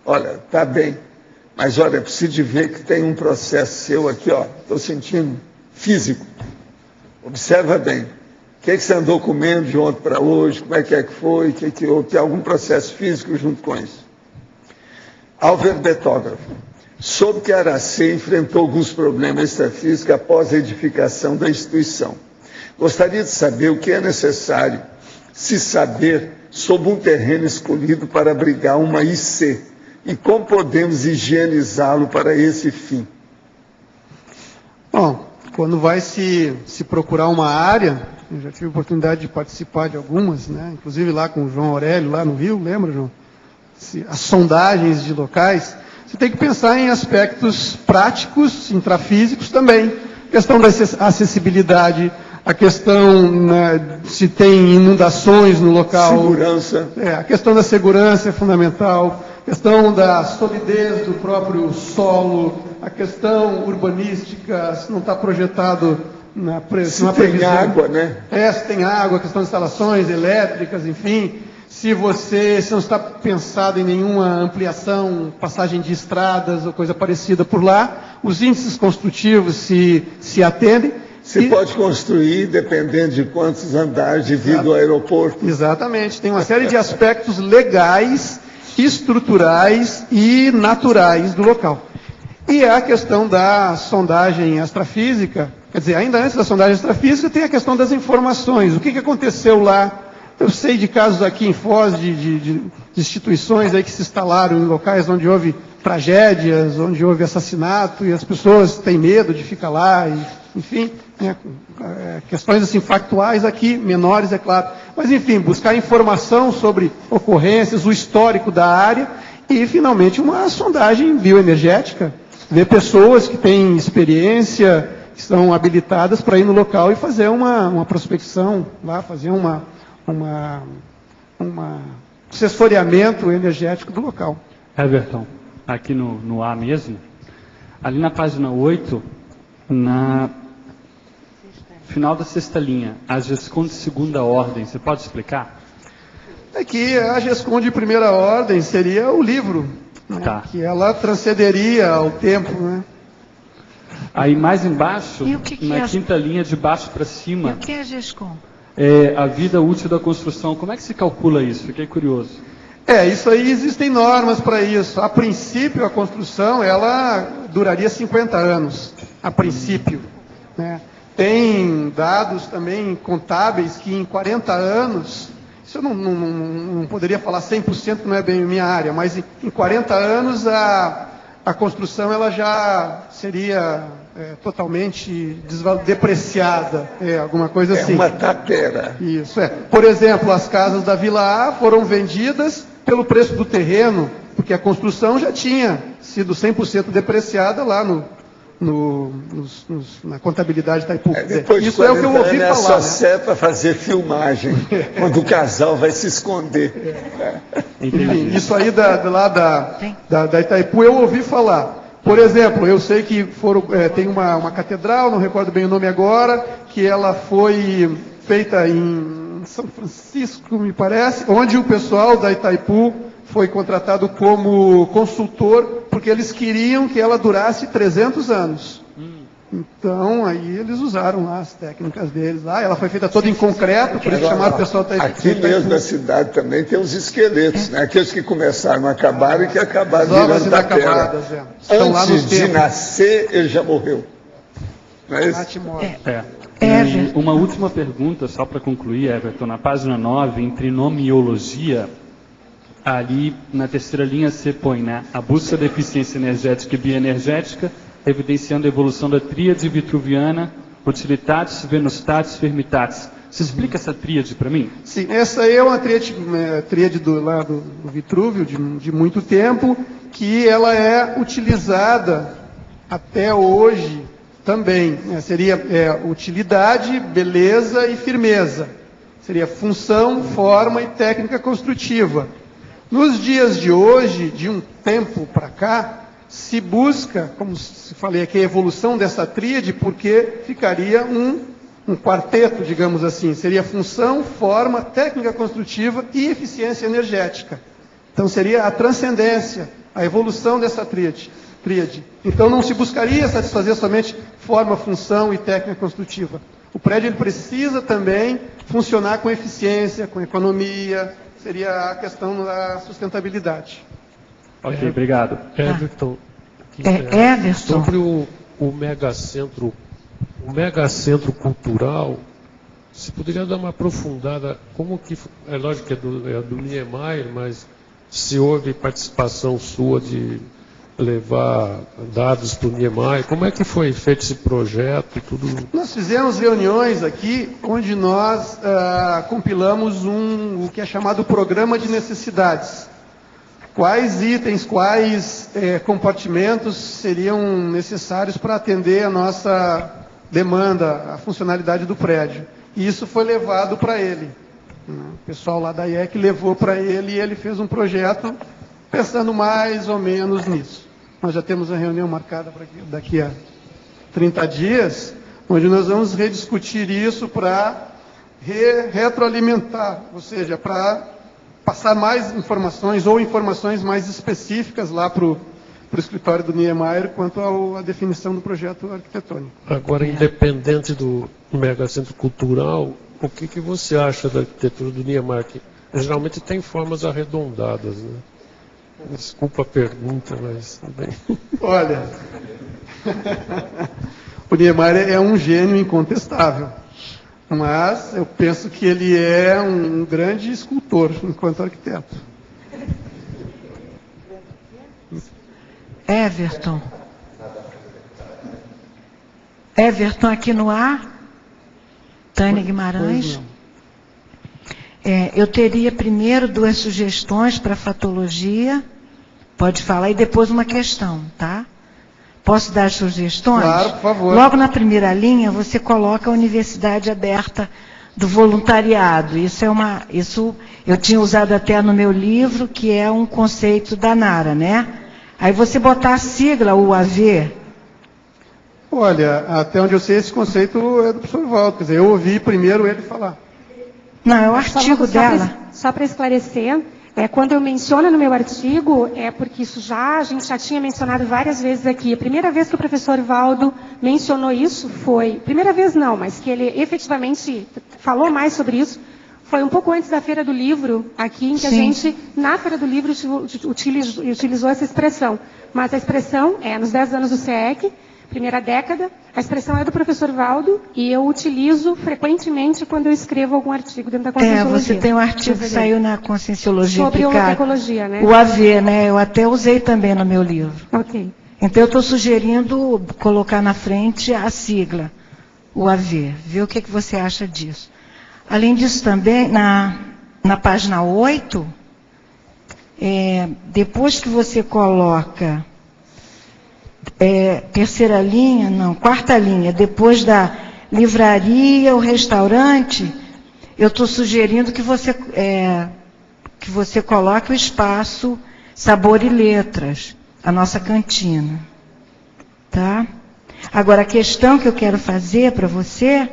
Olha, está bem. Mas olha, preciso de ver que tem um processo seu aqui, ó. Estou sentindo físico. Observa bem. O que você andou comendo de ontem para hoje? Como é que foi? Tem algum processo físico junto com isso? Álvaro Betógrafo. Soube que Aracê enfrentou alguns problemas extrafísicos após a edificação da instituição. Gostaria de saber o que é necessário se saber sobre um terreno escolhido para abrigar uma IC e como podemos higienizá-lo para esse fim. Bom, quando vai se procurar uma área, eu já tive a oportunidade de participar de algumas, né? Inclusive lá com o João Aurélio, lá no Rio, lembra, João? As sondagens de locais. Você tem que pensar em aspectos práticos, intrafísicos também. A questão da acessibilidade, a questão, né, se tem inundações no local. Segurança. A questão da segurança é fundamental. A questão da solidez do próprio solo. A questão urbanística, se não está projetado na previsão. Se tem água, né? Se tem água, a questão de instalações elétricas, enfim. Se não está pensado em nenhuma ampliação, passagem de estradas ou coisa parecida por lá, os índices construtivos se atendem. Pode construir dependendo de quantos andares devido ao aeroporto. Exatamente. Tem uma série de aspectos legais, estruturais e naturais do local. E a questão da sondagem extrafísica, quer dizer, ainda antes da sondagem extrafísica, tem a questão das informações. O que aconteceu lá? Eu sei de casos aqui em Foz, de instituições aí que se instalaram em locais onde houve tragédias, onde houve assassinato, e as pessoas têm medo de ficar lá, enfim, né, questões assim factuais aqui, menores, é claro. Mas, enfim, buscar informação sobre ocorrências, o histórico da área, e, finalmente, uma sondagem bioenergética, ver pessoas que têm experiência, que estão habilitadas para ir no local e fazer uma prospecção lá, fazer um assessoramento energético do local. Everton, aqui no A mesmo, ali na página 8, na final da sexta linha, a GESCOM de segunda ordem, você pode explicar? É que a GESCOM de primeira ordem seria o livro, né, tá, que ela transcenderia ao tempo, né? Aí mais embaixo, na quinta linha de baixo para cima... E o que é a GESCOM? É a vida útil da construção. Como é que se calcula isso? Fiquei curioso. Isso aí, existem normas para isso. A princípio, a construção, ela duraria 50 anos, a princípio, né? Tem dados também contábeis que em 40 anos, isso eu não poderia falar 100%, que não é bem minha área, mas em 40 anos a construção ela já seria totalmente depreciada, alguma coisa assim. É uma tapera. Isso, Por exemplo, as casas da Vila A foram vendidas pelo preço do terreno, porque a construção já tinha sido 100% depreciada lá na contabilidade Itaipu. Isso é o que eu ouvi falar. Só serve para fazer filmagem, quando o casal vai se esconder. Enfim, isso aí da Itaipu eu ouvi falar. Por exemplo, eu sei que tem uma catedral, não recordo bem o nome agora, que ela foi feita em São Francisco, me parece, onde o pessoal da Itaipu foi contratado como consultor porque eles queriam que ela durasse 300 anos. Então, aí eles usaram lá as técnicas deles. Lá, ela foi feita toda em concreto, por isso chamaram o pessoal... Aqui mesmo na cidade também tem os esqueletos, né? Aqueles que começaram, acabaram e que acabaram virando tapera. Antes de nascer, ele já morreu. Não é isso? E uma última pergunta, só para concluir, Everton. Na página 9, em trinomiologia, ali na terceira linha você põe, né? A busca da eficiência energética e bioenergética, evidenciando a evolução da tríade vitruviana, utilitatis, venustatis, fermitatis. Você explica essa tríade para mim? Sim, essa aí é uma tríade lá do Vitrúvio, de muito tempo, que ela é utilizada até hoje também. Seria utilidade, beleza e firmeza. Seria função, forma e técnica construtiva. Nos dias de hoje, de um tempo para cá, se busca, como se falei aqui, a evolução dessa tríade, porque ficaria um quarteto, digamos assim. Seria função, forma, técnica construtiva e eficiência energética. Então seria a transcendência, a evolução dessa tríade. Então não se buscaria satisfazer somente forma, função e técnica construtiva. O prédio ele precisa também funcionar com eficiência, com economia, seria a questão da sustentabilidade. Ok, obrigado. Everton. Everton. Sobre o megacentro cultural, você poderia dar uma aprofundada, como que, é lógico que é do Niemeyer, mas se houve participação sua de levar dados para o Niemeyer, como é que foi feito esse projeto? Nós fizemos reuniões aqui, onde nós compilamos o que é chamado Programa de Necessidades. Quais itens, quais compartimentos seriam necessários para atender a nossa demanda, a funcionalidade do prédio. E isso foi levado para ele. O pessoal lá da IEC levou para ele e ele fez um projeto pensando mais ou menos nisso. Nós já temos uma reunião marcada para daqui a 30 dias, onde nós vamos rediscutir isso para retroalimentar, ou seja, para passar mais informações ou informações mais específicas lá para o escritório do Niemeyer quanto à definição do projeto arquitetônico. Agora, independente do megacentro cultural, o que você acha da arquitetura do Niemeyer? Que geralmente tem formas arredondadas, né? Desculpa a pergunta, mas também. Olha, o Niemeyer é um gênio incontestável. Mas eu penso que ele é um grande escultor enquanto arquiteto. Everton. Everton aqui no ar. Tânia Guimarães. Eu teria primeiro 2 sugestões para fatologia. Pode falar, e depois uma questão, tá? Posso dar sugestões? Claro, por favor. Logo na primeira linha, você coloca a Universidade Aberta do Voluntariado. Isso eu tinha usado até no meu livro, que é um conceito da Nara, né? Aí você botar a sigla UAV. Olha, até onde eu sei, esse conceito é do professor Valdo. Quer dizer, eu ouvi primeiro ele falar. Não, é o artigo dela. Só para esclarecer, quando eu menciono no meu artigo, é porque a gente já tinha mencionado várias vezes aqui. A primeira vez que o professor Valdo mencionou isso foi... Primeira vez não, mas que ele efetivamente falou mais sobre isso, foi um pouco antes da Feira do Livro, aqui, em que Sim. A gente, na Feira do Livro, utilizou essa expressão. Mas a expressão é nos 10 anos do SEEC, primeira década, a expressão é do professor Valdo e eu utilizo frequentemente quando eu escrevo algum artigo dentro da Conscienciologia. Você tem um artigo que saiu na Conscienciologia sobre holotecnologia, né? O AV, né? Eu até usei também no meu livro. Ok. Então eu estou sugerindo colocar na frente a sigla, o AV. Vê o que você acha disso. Além disso também, na página 8, depois que você coloca... terceira linha, não, quarta linha, depois da livraria, o restaurante, eu estou sugerindo que você coloque o espaço Sabor e Letras, a nossa cantina. Tá? Agora, a questão que eu quero fazer para você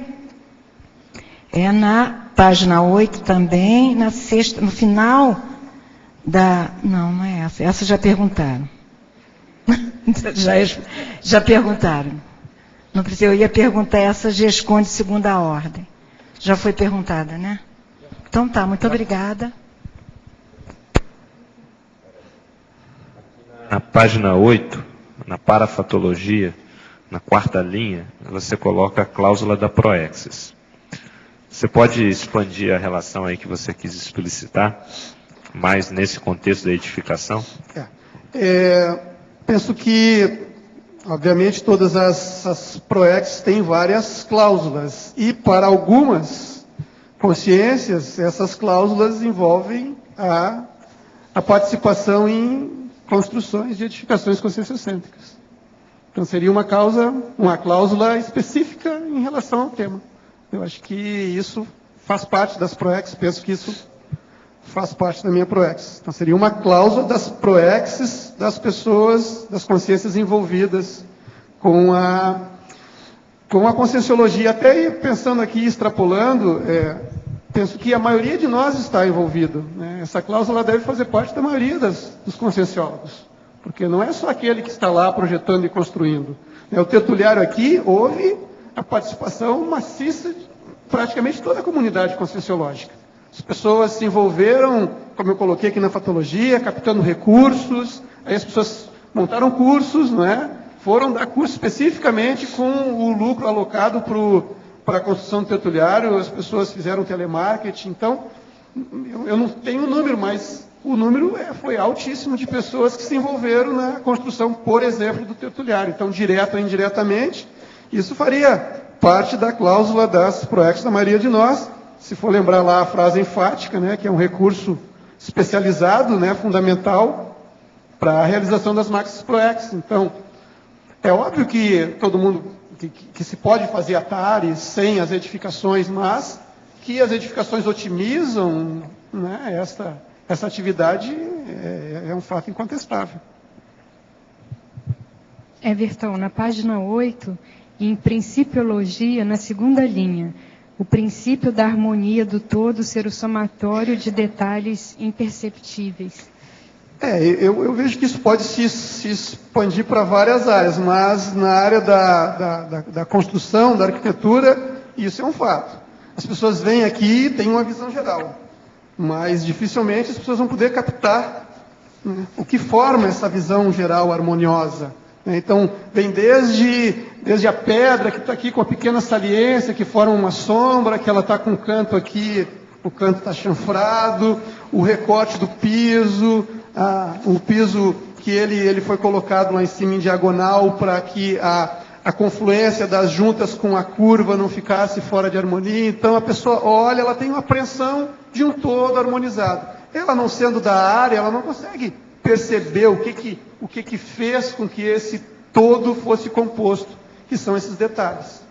é na página 8 também, na sexta, no final da... Não é essa já perguntaram. Já perguntaram. Não precisa, eu ia perguntar essa GESCOM de segunda ordem. Já foi perguntada, né? Então tá, muito obrigada. Na página 8, na parafatologia, na quarta linha, você coloca a cláusula da Proexis. Você pode expandir a relação aí que você quis explicitar, mais nesse contexto da edificação? Penso que, obviamente, todas as Proexis têm várias cláusulas, e para algumas consciências, essas cláusulas envolvem a participação em construções de edificações conscienciocêntricas. Então, seria uma cláusula específica em relação ao tema. Eu acho que isso faz parte das Proexis, penso que isso faz parte da minha Proexis. Então, seria uma cláusula das Proexis das pessoas, das consciências envolvidas com a conscienciologia. Até pensando aqui, extrapolando, penso que a maioria de nós está envolvido, né? Essa cláusula deve fazer parte da maioria dos conscienciólogos, porque não é só aquele que está lá projetando e construindo. O tertuliário aqui houve a participação maciça de praticamente toda a comunidade conscienciológica. As pessoas se envolveram, como eu coloquei aqui na fatologia, captando recursos, aí as pessoas montaram cursos, não é? Foram dar curso especificamente com o lucro alocado para a construção do tertuliário, as pessoas fizeram telemarketing. Então, eu não tenho o número, mas o número foi altíssimo de pessoas que se envolveram na construção, por exemplo, do tertuliário. Então, direto ou indiretamente, isso faria parte da cláusula das Proexis da maioria de nós. Se for lembrar lá a frase enfática, né, que é um recurso especializado, né, fundamental para a realização das maxis Proexis. Então, é óbvio que todo mundo, que se pode fazer atares sem as edificações, mas que as edificações otimizam, né, essa atividade é um fato incontestável. Everton, na página 8, em Principiologia, na segunda linha, o princípio da harmonia do todo ser o somatório de detalhes imperceptíveis. Eu vejo que isso pode se expandir para várias áreas, mas na área da construção, da arquitetura, isso é um fato. As pessoas vêm aqui e têm uma visão geral, mas dificilmente as pessoas vão poder captar, né, o que forma essa visão geral harmoniosa. Então, vem desde a pedra que está aqui com a pequena saliência, que forma uma sombra, que ela está com um canto aqui, o canto está chanfrado, o recorte do piso, o piso que ele foi colocado lá em cima em diagonal para que a confluência das juntas com a curva não ficasse fora de harmonia. Então, a pessoa olha, ela tem uma apreensão de um todo harmonizado. Ela não sendo da área, ela não consegue perceber o que fez com que esse todo fosse composto, que são esses detalhes.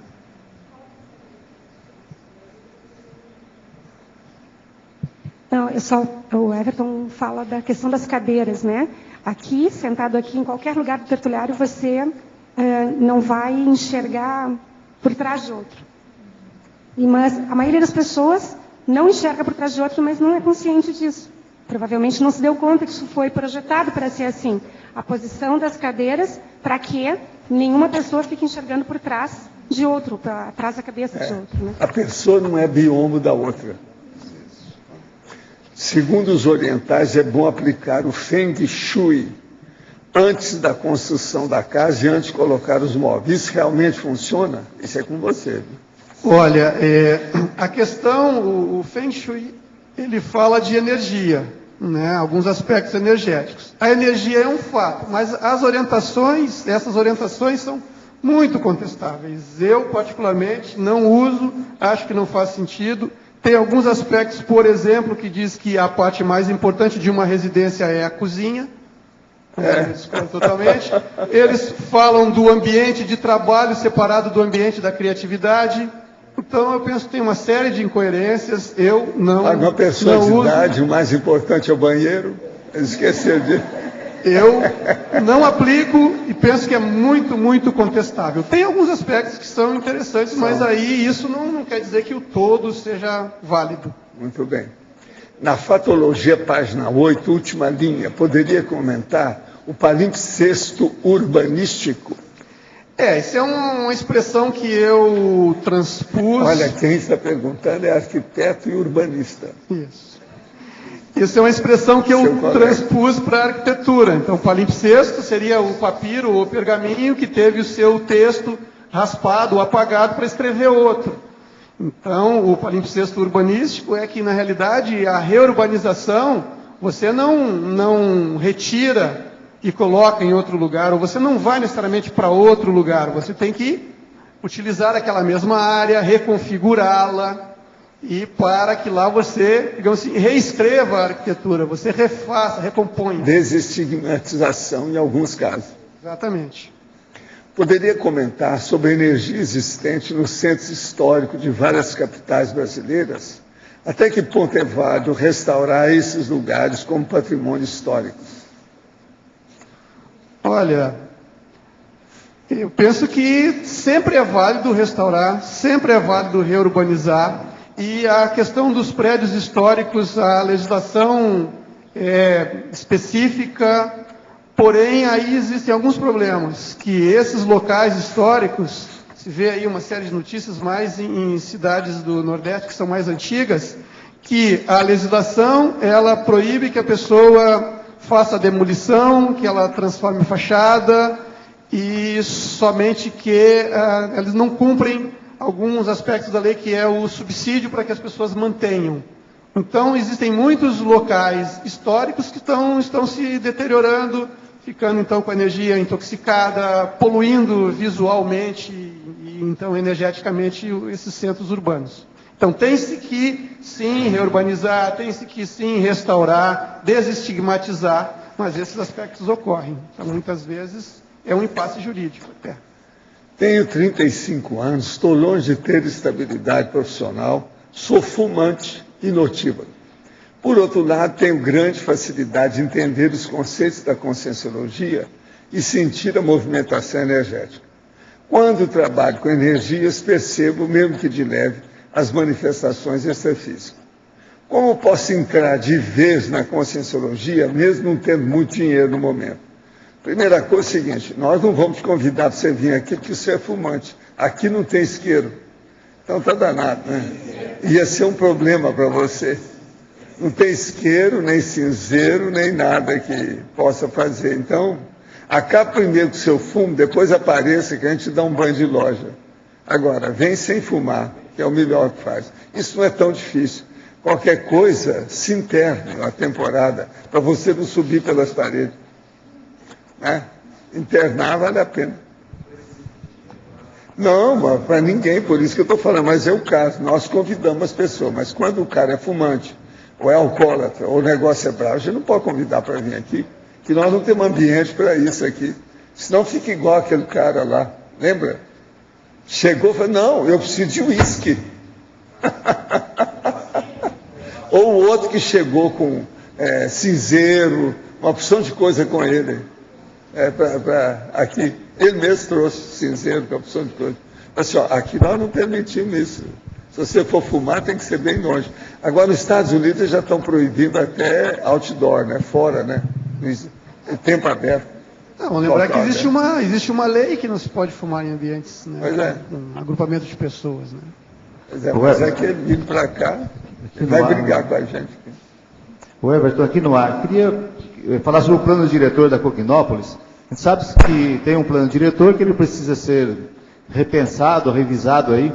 Não, o Everton fala da questão das cadeiras, né? Aqui, sentado aqui, em qualquer lugar do tertuliário, você não vai enxergar por trás de outro. Mas a maioria das pessoas não enxerga por trás de outro, mas não é consciente disso. Provavelmente não se deu conta que isso foi projetado para ser assim. A posição das cadeiras para que nenhuma pessoa fique enxergando por trás de outro, atrás da cabeça de outro. Né? A pessoa não é biombo da outra. Segundo os orientais, é bom aplicar o Feng Shui antes da construção da casa e antes de colocar os móveis. Isso realmente funciona? Isso é com você. Olha, a questão, o Feng Shui, ele fala de energia, né, alguns aspectos energéticos. A energia é um fato, mas essas orientações são muito contestáveis. Eu, particularmente, não uso, acho que não faz sentido. Tem alguns aspectos, por exemplo, que diz que a parte mais importante de uma residência é a cozinha. Totalmente. Eles falam do ambiente de trabalho separado do ambiente da criatividade. Então, eu penso que tem uma série de incoerências. Eu não uso. Na personalidade, o mais importante é o banheiro. Esquecer de... Eu não aplico e penso que é muito, muito contestável. Tem alguns aspectos que são interessantes, mas aí isso não quer dizer que o todo seja válido. Muito bem. Na fatologia, página 8, última linha, poderia comentar o palimpsesto urbanístico? Essa é uma expressão que eu transpus... Olha, quem está perguntando é arquiteto e urbanista. Isso. Isso é uma expressão que eu transpus para a arquitetura. Então, palimpsesto seria o papiro ou pergaminho que teve o seu texto raspado ou apagado para escrever outro. Então, o palimpsesto urbanístico é que, na realidade, a reurbanização, você não retira e coloca em outro lugar, ou você não vai necessariamente para outro lugar, você tem que utilizar aquela mesma área, reconfigurá-la, e para que lá você, digamos assim, reescreva a arquitetura, você refaça, recomponha. Desestigmatização em alguns casos. Exatamente. Poderia comentar sobre a energia existente no centro histórico de várias capitais brasileiras? Até que ponto é válido restaurar esses lugares como patrimônio histórico? Olha, eu penso que sempre é válido restaurar, sempre é válido reurbanizar, e a questão dos prédios históricos, a legislação é específica, porém aí existem alguns problemas, que esses locais históricos, se vê aí uma série de notícias mais em cidades do Nordeste que são mais antigas, que a legislação, ela proíbe que a pessoa faça a demolição, que ela transforme em fachada, e somente que eles não cumprem alguns aspectos da lei, que é o subsídio para que as pessoas mantenham. Então, existem muitos locais históricos que estão se deteriorando, ficando, então, com a energia intoxicada, poluindo visualmente e, então, energeticamente, esses centros urbanos. Então, tem-se que, sim, reurbanizar, tem-se que, sim, restaurar, desestigmatizar, mas esses aspectos ocorrem. Então, muitas vezes, é um impasse jurídico até. Tenho 35 anos, estou longe de ter estabilidade profissional, sou fumante e notívago. Por outro lado, tenho grande facilidade de entender os conceitos da conscienciologia e sentir a movimentação energética. Quando trabalho com energias, percebo, mesmo que de leve, as manifestações extrafísicas. Como posso entrar de vez na conscienciologia, mesmo não tendo muito dinheiro no momento? Primeira coisa é o seguinte, nós não vamos te convidar para você vir aqui porque você é fumante. Aqui não tem isqueiro. Então está danado, né? Ia ser um problema para você. Não tem isqueiro, nem cinzeiro, nem nada que possa fazer. Então, acabe primeiro com o seu fumo, depois apareça que a gente dá um banho de loja. Agora, vem sem fumar, que é o melhor que faz. Isso não é tão difícil. Qualquer coisa, se interne na temporada, para você não subir pelas paredes. Internar vale a pena. Não, para ninguém, por isso que eu estou falando, mas é o caso, nós convidamos as pessoas, mas quando o cara é fumante, ou é alcoólatra, ou o negócio é bravo, a gente não pode convidar para vir aqui, que nós não temos ambiente para isso aqui, senão fica igual aquele cara lá, lembra? Chegou e falou, não, eu preciso de uísque. Ou o outro que chegou com cinzeiro, uma opção de coisa com ele. Aqui, ele mesmo trouxe cinzeiro, com a opção de coisa. Mas assim, ó, aqui nós não permitimos isso. Se você for fumar, tem que ser bem longe. Agora, nos Estados Unidos, eles já estão proibindo até outdoor, né? Fora, né? Tempo aberto. Não, lembrar que existe uma lei que não se pode fumar em ambientes, né? Com agrupamento de pessoas, né? Pois é, mas é que ele vindo para cá, ele vai brigar com a gente. O Everton, aqui no ar, queria falar sobre o plano diretor da Cognópolis. A gente sabe que tem um plano diretor que ele precisa ser repensado, revisado aí.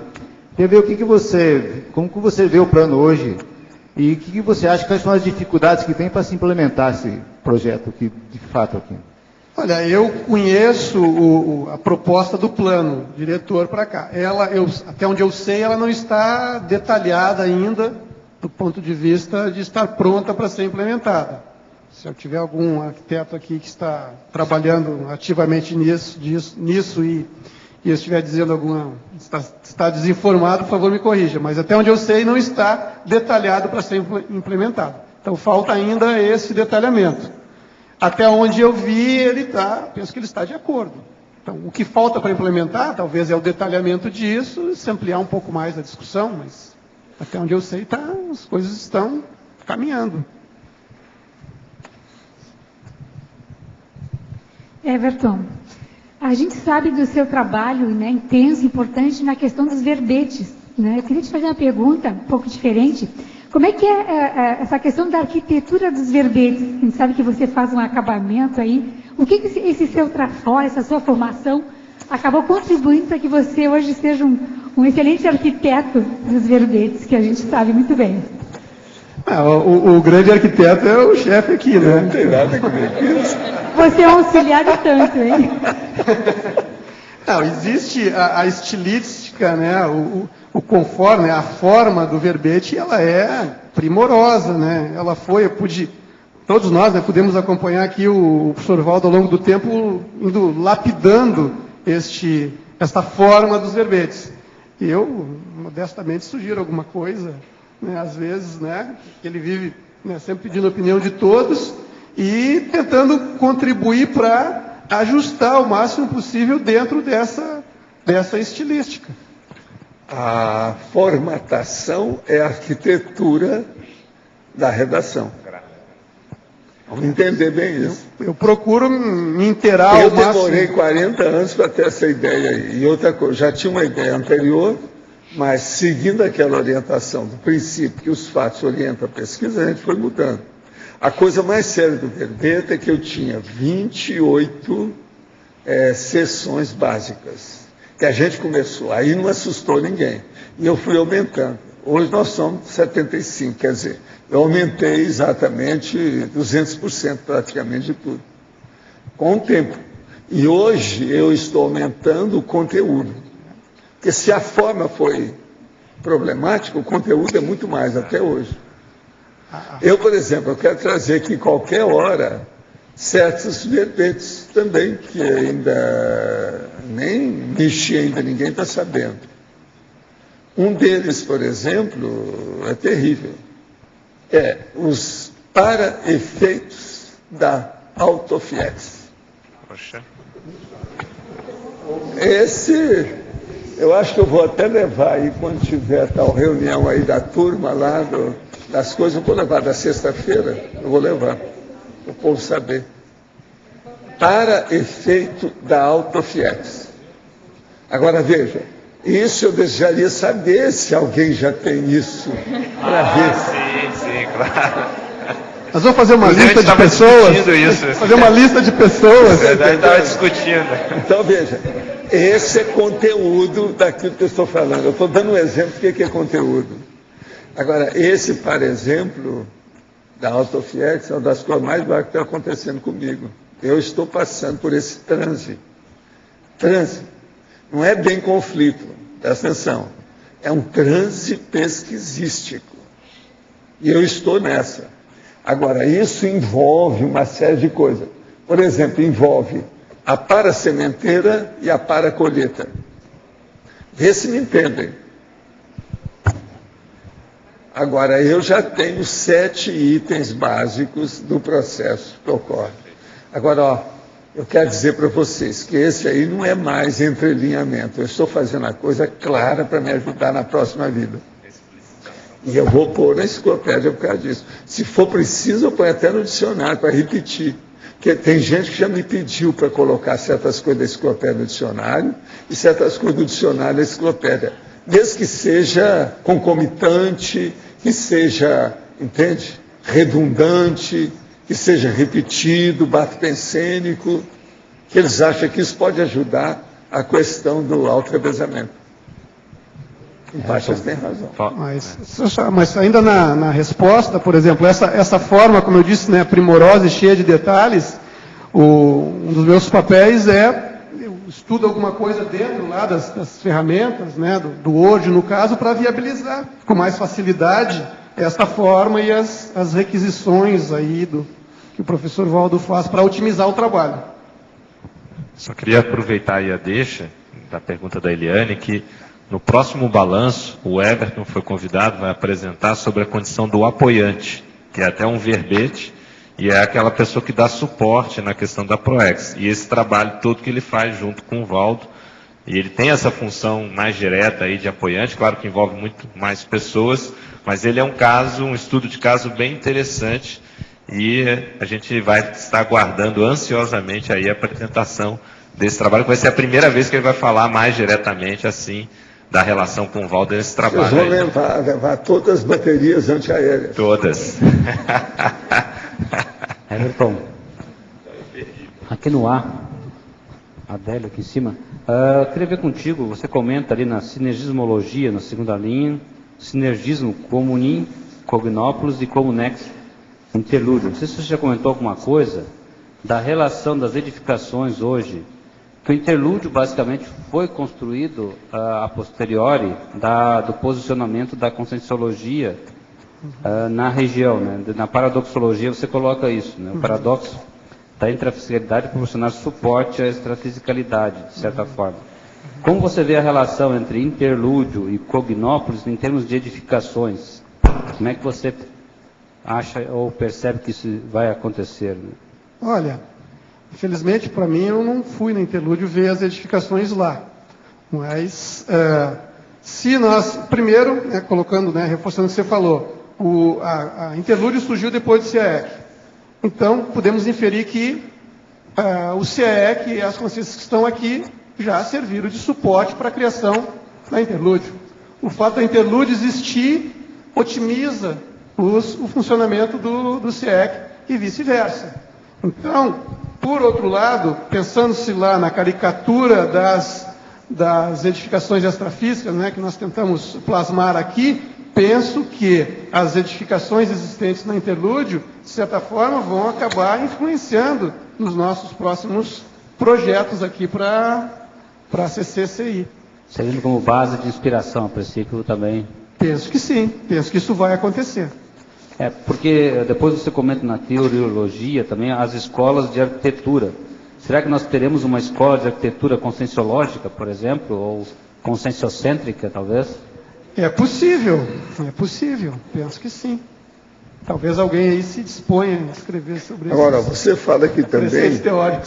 Queria ver o que você, como que você vê o plano hoje e o que você acha que são as dificuldades que tem para se implementar esse projeto aqui, de fato aqui. Olha, eu conheço a proposta do plano diretor para cá. Até onde eu sei, ela não está detalhada ainda do ponto de vista de estar pronta para ser implementada. Se eu tiver algum arquiteto aqui que está trabalhando ativamente nisso e eu estiver dizendo está desinformado, por favor me corrija. Mas até onde eu sei não está detalhado para ser implementado. Então falta ainda esse detalhamento. Até onde eu vi, penso que ele está de acordo. Então o que falta para implementar, talvez é o detalhamento disso, se ampliar um pouco mais a discussão, mas até onde eu sei, as coisas estão caminhando. Everton, a gente sabe do seu trabalho, né, intenso, importante na questão dos verbetes, né? Eu queria te fazer uma pergunta um pouco diferente. Como é que é essa questão da arquitetura dos verbetes? A gente sabe que você faz um acabamento aí. O que esse seu trabalho, essa sua formação, acabou contribuindo para que você hoje seja um excelente arquiteto dos verbetes, que a gente sabe muito bem? O grande arquiteto é o chefe aqui, né? Não tem nada comigo. Você é um auxiliar de tanto, hein? Não, existe a estilística, né? O conforme, né? A forma do verbete, ela é primorosa, né? Ela foi, todos nós, né, pudemos acompanhar aqui o professor Valdo ao longo do tempo, indo lapidando esta forma dos verbetes. E eu, modestamente, sugiro alguma coisa, né, às vezes, né, ele vive, né, sempre pedindo a opinião de todos e tentando contribuir para ajustar o máximo possível dentro dessa estilística. A formatação é a arquitetura da redação. Vamos entender bem isso. Eu procuro me inteirar ao máximo. Eu demorei 40 anos para ter essa ideia aí. E outra coisa, já tinha uma ideia anterior, mas seguindo aquela orientação do princípio que os fatos orientam a pesquisa, a gente foi mudando. A coisa mais séria do verbete é que eu tinha 28 sessões básicas, que a gente começou, aí não assustou ninguém. E eu fui aumentando. Hoje nós somos 75, quer dizer, eu aumentei exatamente 200% praticamente de tudo, com o tempo. E hoje eu estou aumentando o conteúdo. Porque se a forma foi problemática, o conteúdo é muito mais, até hoje. Eu, por exemplo, eu quero trazer aqui qualquer hora certos verbetes também, que ainda nem mexi ainda, ninguém está sabendo. Um deles, por exemplo, é terrível. É os para-efeitos da autofiex. Poxa. Esse, eu acho que eu vou até levar aí, quando tiver tal reunião aí da turma lá, das coisas, eu vou levar da sexta-feira, eu vou levar, para o povo saber. Para-efeito da autofiex. Agora veja, isso eu desejaria saber se alguém já tem isso para ver. Sim, claro. Nós vamos fazer uma lista de pessoas. Fazer uma lista de pessoas. A gente estava discutindo. Então veja, esse é conteúdo daquilo que eu estou falando. Eu estou dando um exemplo do que é conteúdo. Agora, esse, por exemplo, da autofiex, é uma das coisas mais baixas que está acontecendo comigo. Eu estou passando por esse transe. Não é bem conflito, presta atenção. É um transe pesquisístico. E eu estou nessa. Agora, isso envolve uma série de coisas. Por exemplo, envolve a para-sementeira e a para-colheita. Vê se me entendem. Agora, eu já tenho 7 itens básicos do processo que ocorre. Agora, ó, eu quero dizer para vocês que esse aí não é mais entrelinhamento. Eu estou fazendo a coisa clara para me ajudar na próxima vida. E eu vou pôr na enciclopédia por causa disso. Se for preciso, eu ponho até no dicionário para repetir. Porque tem gente que já me pediu para colocar certas coisas da enciclopédia no dicionário e certas coisas do dicionário na enciclopédia. Mesmo que seja concomitante, que seja, entende? Redundante, que seja repetido, bate-pensênico, que eles acham que isso pode ajudar a questão do auto-revezamento. Em parte eles têm razão. Mas ainda na resposta, por exemplo, essa forma, como eu disse, né, primorosa e cheia de detalhes, um dos meus papéis eu estudo alguma coisa dentro lá das ferramentas, né, do Word, no caso, para viabilizar com mais facilidade essa forma e as requisições aí que o professor Valdo faz para otimizar o trabalho. Só queria aproveitar aí a deixa da pergunta da Eliane, que no próximo balanço, o Everton foi convidado, vai apresentar sobre a condição do apoiante, que é até um verbete, e é aquela pessoa que dá suporte na questão da PROEX. E esse trabalho todo que ele faz junto com o Valdo, e ele tem essa função mais direta aí de apoiante, claro que envolve muito mais pessoas, mas ele é um estudo de caso bem interessante, e a gente vai estar aguardando ansiosamente aí a apresentação desse trabalho, que vai ser a primeira vez que ele vai falar mais diretamente assim da relação com o Valdo nesse trabalho. Vocês vão levar todas as baterias antiaéreas. Todas. Everton, aqui no ar, Adélio aqui em cima, queria ver contigo, você comenta ali na sinergismologia, na segunda linha, sinergismo comunim, cognópolis e comunex interlúdio. Não sei se você já comentou alguma coisa da relação das edificações hoje, que o interlúdio basicamente foi construído a posteriori do posicionamento da conscienciologia na região, né? Na paradoxologia você coloca isso, né? O paradoxo da intrafisicalidade proporcionar suporte à extrafisicalidade, de certa forma. Como você vê a relação entre interlúdio e cognópolis em termos de edificações? Como é que você acha ou percebe que isso vai acontecer? Né? Olha, infelizmente para mim eu não fui no interlúdio ver as edificações lá. Mas se nós, primeiro, né, colocando, né, reforçando o que você falou, a interlúdio surgiu depois do CAEC. Então, podemos inferir que o CAEC e as consciências que estão aqui já serviram de suporte para a criação da interlúdio. O fato da interlúdio existir otimiza o funcionamento do CAEC e vice-versa. Então, por outro lado, pensando-se lá na caricatura das edificações extrafísicas, né, que nós tentamos plasmar aqui, penso que as edificações existentes na interlúdio, de certa forma, vão acabar influenciando nos nossos próximos projetos aqui para a CCCI. Servindo como base de inspiração, a princípio, também? Penso que sim, penso que isso vai acontecer. Porque depois você comenta na teoriologia também as escolas de arquitetura. Será que nós teremos uma escola de arquitetura conscienciológica, por exemplo, ou conscienciocêntrica, talvez? É possível, penso que sim. Talvez alguém aí se disponha a escrever sobre isso. Agora, você fala aqui também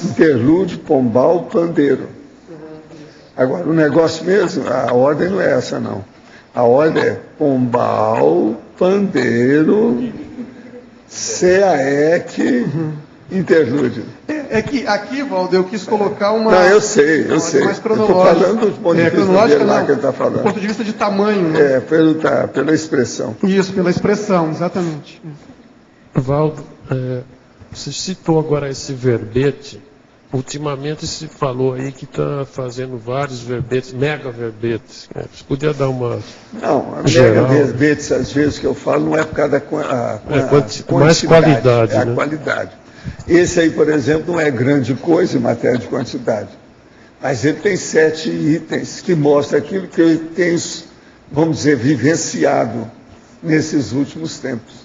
interlúdio, pombal, pandeiro. Agora, o negócio mesmo, a ordem não é essa, não. A ordem é pombal, pandeiro, CAEC, interlúdio. É que aqui, Valdo, eu quis colocar uma... Não, eu sei. Mais cronológica. Eu estou falando do ponto de vista dele lá que ele está falando. Do ponto de vista de tamanho. Né? Pela expressão. Isso, pela expressão, exatamente. Valdo, você citou agora esse verbete. Ultimamente se falou aí que está fazendo vários verbetes, mega verbetes. Né? Você podia dar uma... Não, a mega verbetes, às vezes, que eu falo, não é por causa da quantidade, mais qualidade, é a né? qualidade. Esse aí, por exemplo, não é grande coisa em matéria de quantidade. Mas ele tem 7 itens que mostram aquilo que eu tenho, vamos dizer, vivenciado nesses últimos tempos.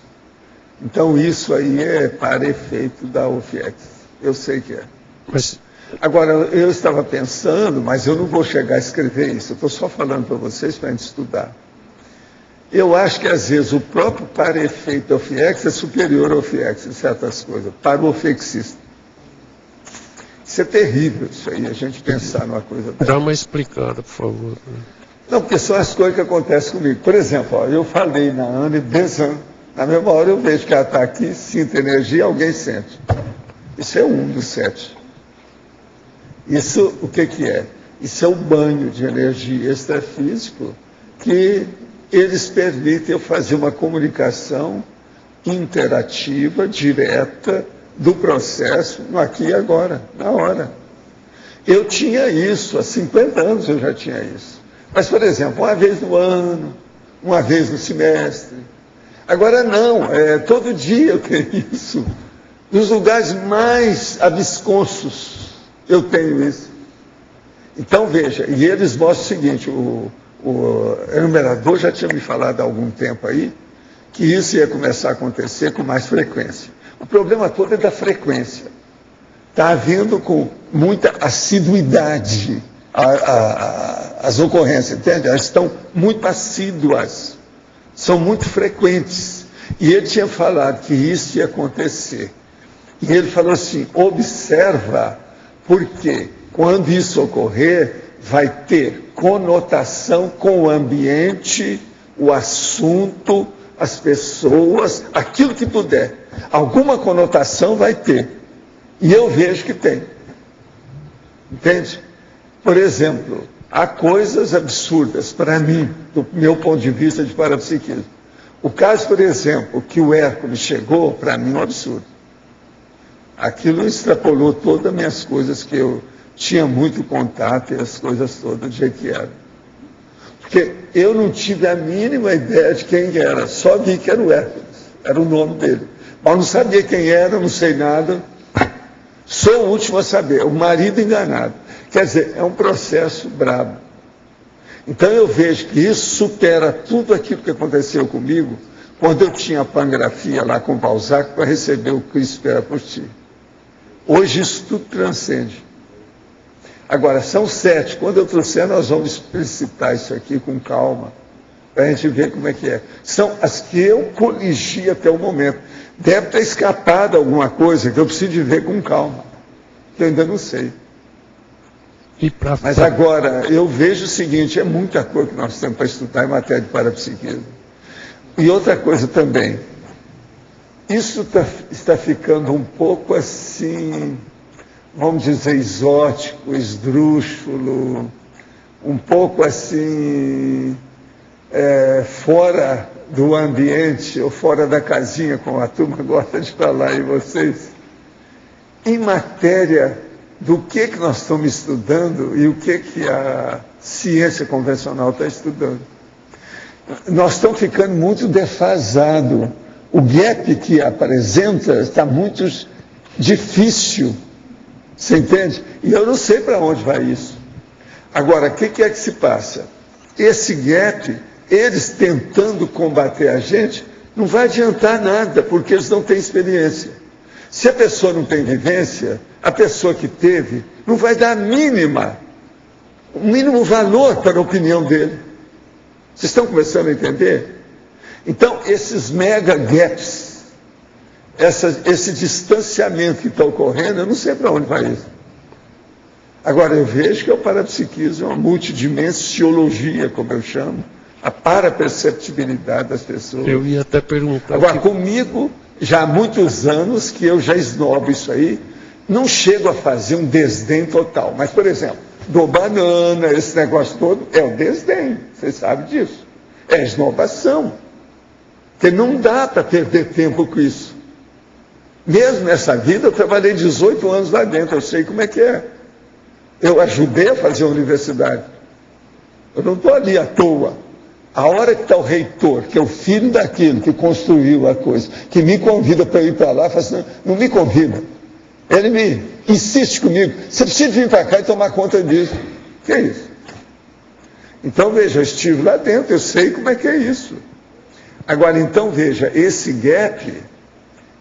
Então, isso aí é para efeito da UFIEX. Eu sei que é. Agora, eu estava pensando, mas eu não vou chegar a escrever isso, eu estou só falando para vocês para a gente estudar. Eu acho que, às vezes, o próprio para-efeito da UFIEX é superior ao UFIEX em certas coisas, para o ofexista. Isso é terrível, isso aí, a gente pensar numa coisa dessa. Dá uma explicada, por favor. Não, porque são as coisas que acontecem comigo. Por exemplo, eu falei na Anne Besant, na mesma hora eu vejo que ela está aqui, sinto energia, alguém sente. Isso é um dos 7. Isso, o que é? Isso é o banho de energia extrafísico que eles permitem eu fazer uma comunicação interativa, direta, do processo, no aqui e agora, na hora. Eu tinha isso, há 50 anos eu já tinha isso. Mas, por exemplo, uma vez no ano, uma vez no semestre. Agora não, todo dia eu tenho isso. Nos lugares mais absconsos, eu tenho isso. Então, veja, e eles mostram o seguinte, o enumerador já tinha me falado há algum tempo aí, que isso ia começar a acontecer com mais frequência. O problema todo é da frequência. Está havendo com muita assiduidade as ocorrências, entende? Elas estão muito assíduas, são muito frequentes. E ele tinha falado que isso ia acontecer. E ele falou assim, observa, porque quando isso ocorrer, vai ter conotação com o ambiente, o assunto, as pessoas, aquilo que puder. Alguma conotação vai ter. E eu vejo que tem. Entende? Por exemplo, há coisas absurdas para mim, do meu ponto de vista de parapsiquismo. O caso, por exemplo, que o Hércules chegou, para mim é um absurdo. Aquilo extrapolou todas as minhas coisas que eu tinha muito contato e as coisas todas do jeito que era. Porque eu não tive a mínima ideia de quem era, só vi que era o Hércules, era o nome dele. Mas não sabia quem era, não sei nada. Sou o último a saber, o marido enganado. Quer dizer, é um processo brabo. Então eu vejo que isso supera tudo aquilo que aconteceu comigo quando eu tinha a pangrafia lá com o Balzac para receber o Cristo espera por ti. Hoje isso tudo transcende. Agora, são 7. Quando eu trouxer, nós vamos explicitar isso aqui com calma, para a gente ver como é que é. São as que eu coligi até o momento. Deve ter escapado alguma coisa que eu preciso de ver com calma, que eu ainda não sei. Mas agora, eu vejo o seguinte, é muita coisa que nós temos para estudar em matéria de parapsiquismo. E outra coisa também, isso está ficando um pouco assim, vamos dizer, exótico, esdrúxulo, um pouco assim, fora do ambiente, ou fora da casinha, como a turma gosta de falar aí vocês, em matéria do que nós estamos estudando e o que a ciência convencional está estudando. Nós estamos ficando muito defasados. O gap que apresenta está muito difícil, você entende? E eu não sei para onde vai isso. Agora, o que é que se passa? Esse gap, eles tentando combater a gente, não vai adiantar nada, porque eles não têm experiência. Se a pessoa não tem vivência, a pessoa que teve não vai dar o mínimo valor para a opinião dele. Vocês estão começando a entender? Então, esses mega gaps, esse distanciamento que está ocorrendo, eu não sei para onde vai isso. Agora, eu vejo que o parapsiquismo é uma multidimensiologia, como eu chamo, a paraperceptibilidade das pessoas. Eu ia até perguntar. Agora, comigo, já há muitos anos que eu já esnobo isso aí, não chego a fazer um desdém total. Mas, por exemplo, dou banana, esse negócio todo, é o desdém, vocês sabem disso. É esnobação. Porque não dá para perder tempo com isso. Mesmo nessa vida, eu trabalhei 18 anos lá dentro, eu sei como é que é. Eu ajudei a fazer a universidade. Eu não estou ali à toa. A hora que está o reitor, que é o filho daquele que construiu a coisa, que me convida para ir para lá, fala assim, não me convida. Ele me insiste comigo, você precisa vir para cá e tomar conta disso. Que é isso? Então, veja, eu estive lá dentro, eu sei como é que é isso. Agora, então, veja, esse gap,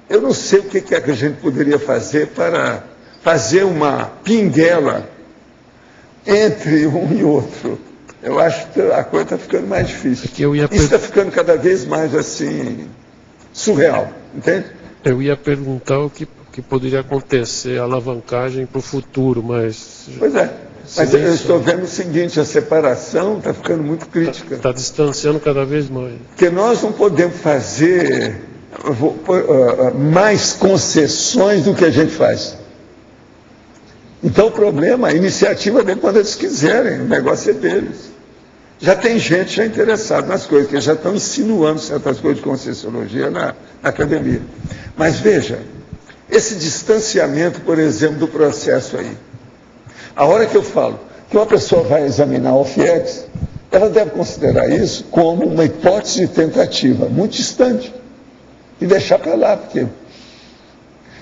eu não sei o que é que a gente poderia fazer para fazer uma pinguela entre um e outro. Eu acho que a coisa está ficando mais difícil. Isso está ficando cada vez mais, assim, surreal, entende? Eu ia perguntar o que poderia acontecer, a alavancagem para o futuro, mas... Pois é, mas eu estou vendo o seguinte, a separação está ficando muito crítica. Está distanciando cada vez mais. Porque nós não podemos fazer mais concessões do que a gente faz. Então o problema, a iniciativa vem quando eles quiserem, o negócio é deles. Já tem gente já interessada nas coisas, que já estão insinuando certas coisas de Conscienciologia na academia. Mas veja, esse distanciamento, por exemplo, do processo aí. A hora que eu falo que uma pessoa vai examinar o FIEX, ela deve considerar isso como uma hipótese de tentativa, muito distante. E deixar para lá, porque...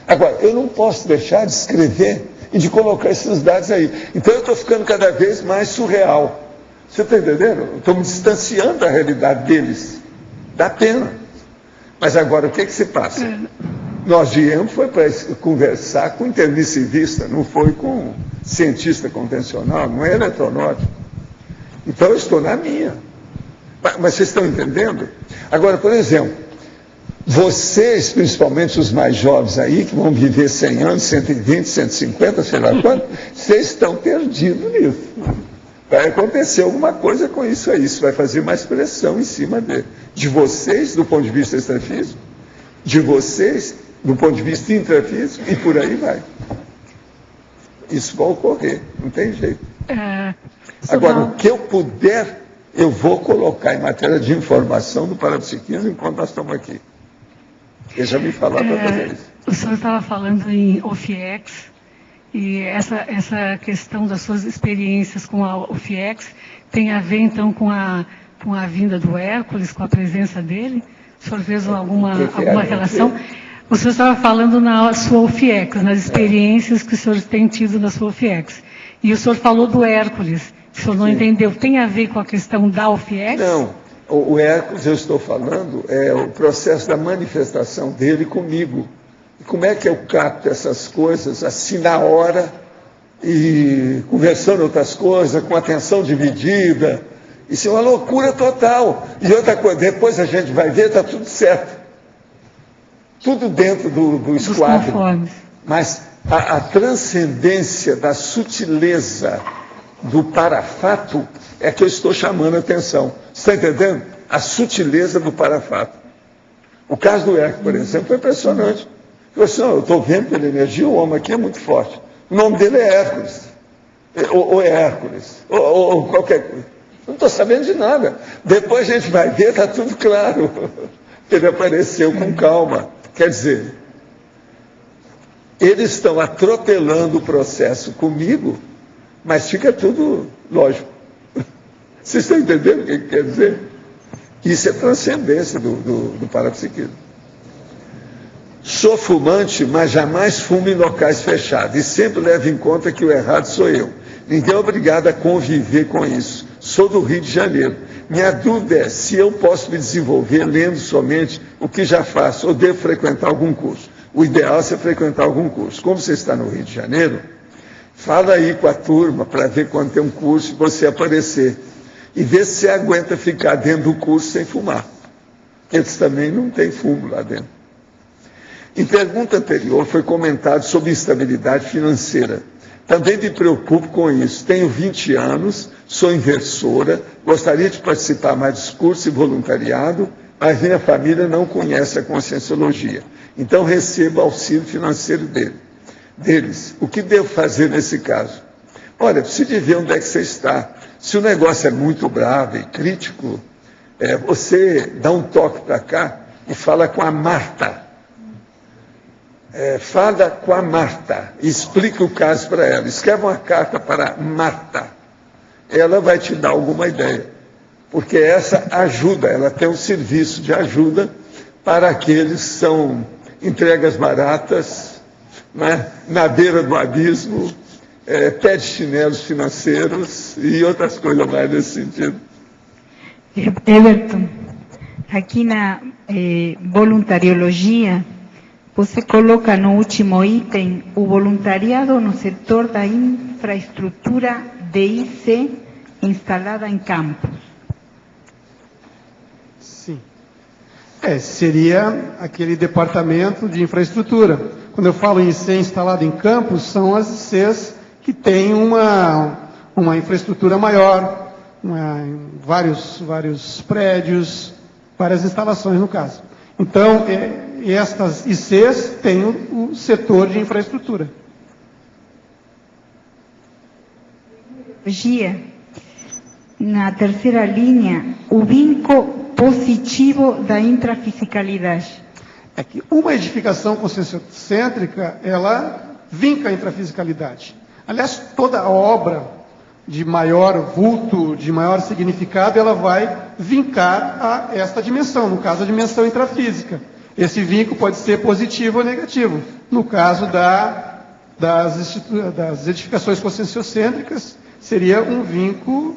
Agora, eu não posso deixar de escrever e de colocar esses dados aí. Então eu estou ficando cada vez mais surreal. Você está entendendo? Eu estou me distanciando da realidade deles. Dá pena. Mas agora, o que se passa? Nós viemos foi para conversar com intermissivista, não foi com cientista convencional, não é eletronáutico. Então eu estou na minha. Mas vocês estão entendendo? Agora, por exemplo, vocês, principalmente os mais jovens aí, que vão viver 100 anos, 120, 150, sei lá quanto, vocês estão perdidos nisso. vai acontecer alguma coisa com isso aí. Isso vai fazer mais pressão em cima de vocês, do ponto de vista extrafísico, de vocês, do ponto de vista intrafísico, e por aí vai. Isso vai ocorrer, não tem jeito. Agora, o que eu puder, eu vou colocar em matéria de informação do parapsiquismo enquanto nós estamos aqui. Deixa me falar para vocês. O senhor estava falando em OFIEX, e essa questão das suas experiências com a OFIEX tem a ver, então, com a vinda do Hércules, com a presença dele? O senhor fez alguma relação? O senhor estava falando na sua OFIEX, nas experiências que o senhor tem tido na sua OFIEX. E o senhor falou do Hércules, que o senhor não entendeu. Tem a ver com a questão da OFIEX? Não. O Hércules, eu estou falando, é o processo da manifestação dele comigo. E como é que eu capto essas coisas assim na hora e conversando outras coisas, com atenção dividida? Isso é uma loucura total. E outra coisa, depois a gente vai ver, está tudo certo. Tudo dentro do esquadro. Mas a transcendência da sutileza do parafato é que eu estou chamando a atenção. Você está entendendo? A sutileza do parafato. O caso do Hércules, por exemplo, foi impressionante. Eu estou vendo pela energia, o homem aqui é muito forte. O nome dele é Hércules. Ou é Hércules. Ou qualquer coisa. Não estou sabendo de nada. Depois a gente vai ver, está tudo claro. Ele apareceu com calma. Quer dizer, eles estão atropelando o processo comigo, mas fica tudo lógico. Vocês estão entendendo o que quer dizer? Isso é transcendência do parapsiquismo. Sou fumante, mas jamais fumo em locais fechados. E sempre levo em conta que o errado sou eu. Ninguém é obrigado a conviver com isso. Sou do Rio de Janeiro. Minha dúvida é se eu posso me desenvolver lendo somente o que já faço, ou devo frequentar algum curso. O ideal é você frequentar algum curso. Como você está no Rio de Janeiro, fala aí com a turma para ver quando tem um curso e você aparecer. E ver se você aguenta ficar dentro do curso sem fumar. Eles também não têm fumo lá dentro. Em pergunta anterior foi comentado sobre instabilidade financeira. Também me preocupo com isso. Tenho 20 anos, sou inversora, gostaria de participar mais dos cursos e voluntariado, mas minha família não conhece a Conscienciologia. Então recebo auxílio financeiro deles. O que devo fazer nesse caso? Olha, preciso de ver onde é que você está. Se o negócio é muito bravo e crítico, você dá um toque para cá e fala com a Marta. Fala com a Marta, explica o caso para ela, escreve uma carta para Marta, ela vai te dar alguma ideia, porque essa ajuda, ela tem um serviço de ajuda para aqueles que são entregas baratas, né, na beira do abismo, pé de chinelos financeiros e outras coisas mais nesse sentido. Everton, aqui na voluntariologia, você coloca no último item o voluntariado no setor da infraestrutura DIC instalada em campos. Sim. Seria aquele departamento de infraestrutura. Quando eu falo em IC instalado em campos, são as ICs que têm uma infraestrutura maior, vários prédios, várias instalações no caso. Então, estas ICs têm o setor de infraestrutura. Na terceira linha, o vínculo positivo da intrafisicalidade. É que uma edificação conscienciocêntrica, ela vinca a intrafisicalidade. Aliás, toda obra de maior vulto, de maior significado, ela vai vincar a esta dimensão, no caso a dimensão intrafísica. Esse vínculo pode ser positivo ou negativo. No caso das edificações conscienciocêntricas, seria um vínculo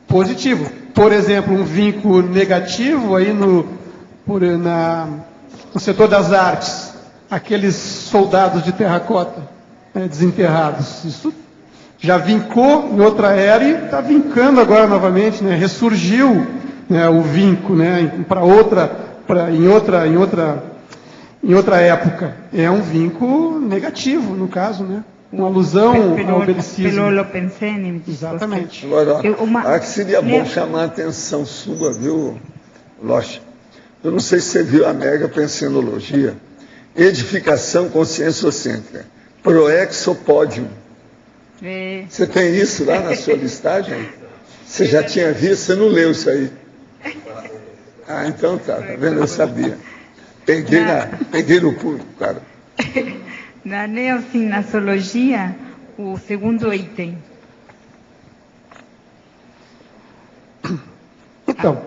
positivo. Por exemplo, um vínculo negativo aí no setor das artes, aqueles soldados de terracota, desenterrados. Isso já vincou em outra era e está vincando agora novamente, ressurgiu o vínculo para em outra época. É um vínculo negativo, no caso, uma alusão ao belicismo. Pelolopensene. Exatamente. Agora, acho que seria bom chamar a atenção sua, viu, Locha? Eu não sei se você viu a mega pensenologia. Edificação conscienciocêntrica. Proexopódium. Você tem isso lá na sua listagem? Você já tinha visto? Você não leu isso aí? Ah, então tá vendo? Eu sabia. Peguei no pulo, cara. Na neosinapsologia, o segundo item. Então,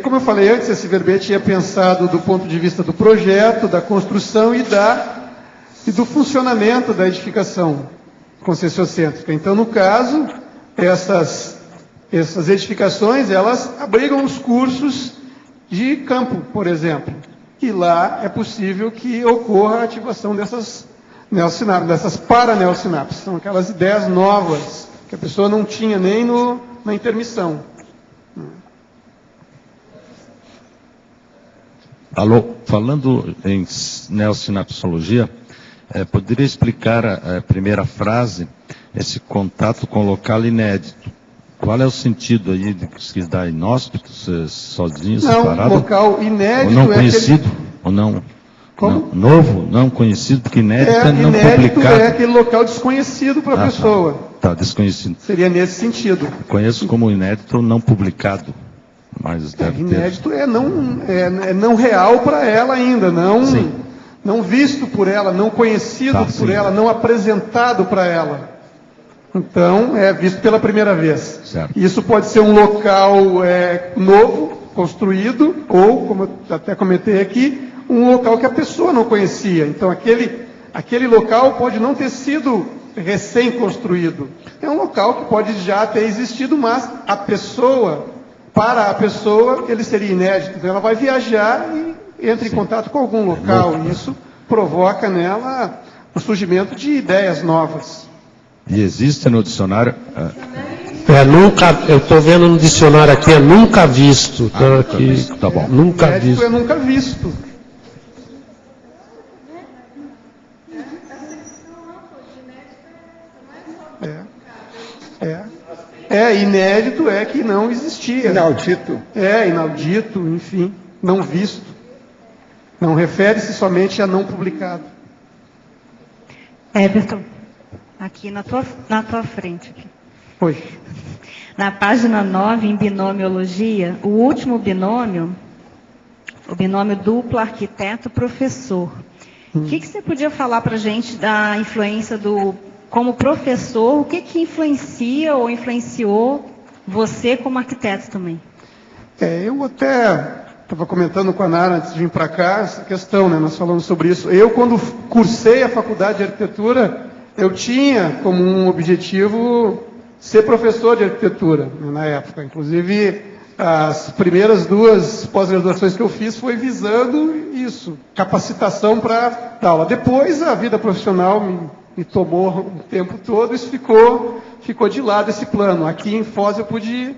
como eu falei antes, esse verbete é pensado do ponto de vista do projeto, da construção e do funcionamento da edificação conscienciocêntrica. Então, no caso, essas edificações, elas abrigam os cursos de campo, por exemplo. E lá é possível que ocorra a ativação dessas neossinapses, dessas paraneossinapses. São aquelas ideias novas que a pessoa não tinha nem na intermissão. Alô, falando em neossinapsologia, poderia explicar a primeira frase, esse contato com o local inédito. Qual é o sentido aí de que se dá inóspito, sozinho, separado? Não, local inédito ou não conhecido, ou não, como? Não, novo, não conhecido, porque inédito é não inédito publicado. É aquele local desconhecido para a pessoa. Tá, desconhecido. Seria nesse sentido. Conheço como inédito não publicado. Mas deve inédito ter. É não real para ela ainda, não visto por ela, não conhecido por ela, não apresentado para ela. Então, é visto pela primeira vez. Certo. Isso pode ser um local novo, construído, ou, como eu até comentei aqui, um local que a pessoa não conhecia. Então, aquele local pode não ter sido recém-construído. É um local que pode já ter existido, mas para a pessoa, ele seria inédito. Então, ela vai viajar e entra em contato com algum local. E isso provoca nela o surgimento de ideias novas. E existe no dicionário... eu estou vendo no dicionário aqui, nunca visto. Tá, aqui, tá bom. Nunca visto. É nunca visto. Inédito é que não existia. Inaudito. Inaudito, enfim, não visto. Não refere-se somente a não publicado. Everton, aqui na tua frente. Aqui. Oi. Na página 9, em binomiologia, o último binômio, o binômio duplo arquiteto-professor. O que você podia falar para a gente da influência como professor, o que influencia ou influenciou você como arquiteto também? Eu até estava comentando com a Nara antes de vir para cá, essa questão, né? Nós falamos sobre isso. Eu, quando cursei a faculdade de arquitetura, eu tinha como um objetivo ser professor de arquitetura, né, na época. Inclusive, as primeiras 2 pós-graduações que eu fiz foi visando isso, capacitação para dar aula. Depois, a vida profissional me tomou o tempo todo, isso ficou de lado esse plano. Aqui em Foz eu pude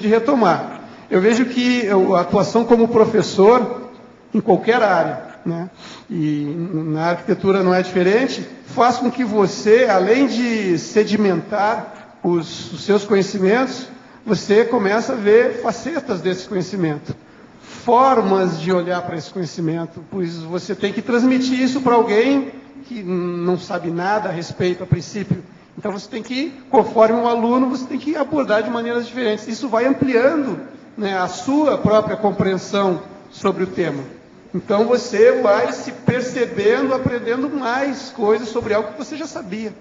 retomar. Eu vejo que a atuação como professor, em qualquer área, né, e na arquitetura não é diferente, faz com que você, além de sedimentar os seus conhecimentos, você começa a ver facetas desse conhecimento, formas de olhar para esse conhecimento, pois você tem que transmitir isso para alguém que não sabe nada a respeito a princípio. Então você tem que, conforme um aluno, você tem que abordar de maneiras diferentes. Isso vai ampliando, né, a sua própria compreensão sobre o tema. Então você vai se percebendo, aprendendo mais coisas sobre algo que você já sabia.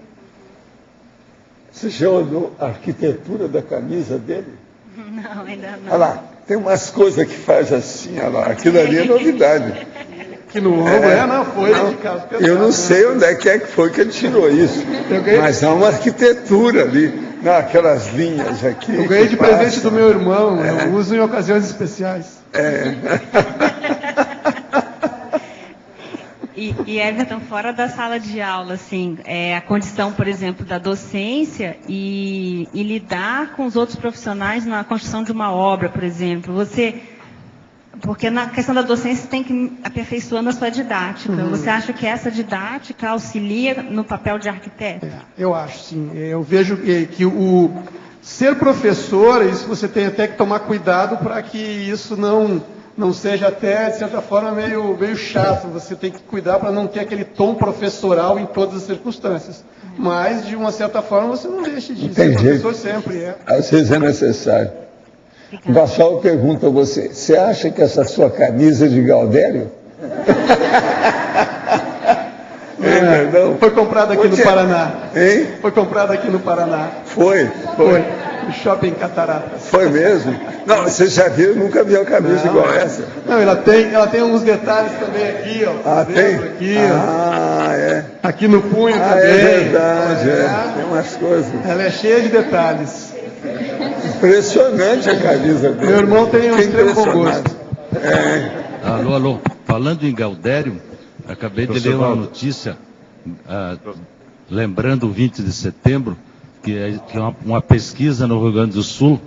Você já olhou a arquitetura da camisa dele? Não, ainda não. Olha lá, tem umas coisas que faz assim, olha lá, aquilo ali é novidade. Que no ombro não foi de caso pesado. Eu não sei onde é que foi que ele tirou isso, mas há uma arquitetura ali, aquelas linhas aqui. Eu ganhei de presente do meu irmão, eu uso em ocasiões especiais. E Everton, fora da sala de aula, assim, a condição, por exemplo, da docência e lidar com os outros profissionais na construção de uma obra, por exemplo. Você Porque na questão da docência tem que ir aperfeiçoando a sua didática. Você acha que essa didática auxilia no papel de arquiteto? Eu acho, sim. Eu vejo que o ser professor, isso você tem até que tomar cuidado para que isso não seja até, de certa forma, meio chato. Você tem que cuidar para não ter aquele tom professoral em todas as circunstâncias. Mas, de uma certa forma, você não deixa de ser professor sempre. Às vezes é necessário. O Gonçalo pergunta a você, você acha que essa sua camisa é de Gaudério? Não. Foi comprada aqui no Paraná. Hein? Foi comprada aqui no Paraná. Foi. No Shopping Catarata. Foi mesmo? Não, você já viu, nunca viu a camisa igual essa. Não, ela tem alguns detalhes também aqui, ó. Tem? Aqui, é. Aqui no punho também. É verdade, tem umas coisas. Ela é cheia de detalhes. Impressionante a camisa dele. Meu irmão tem um extremo bom gosto. Alô. Falando em Gaudério, acabei de ler uma notícia, lembrando o 20 de setembro, que é uma pesquisa no Rio Grande do Sul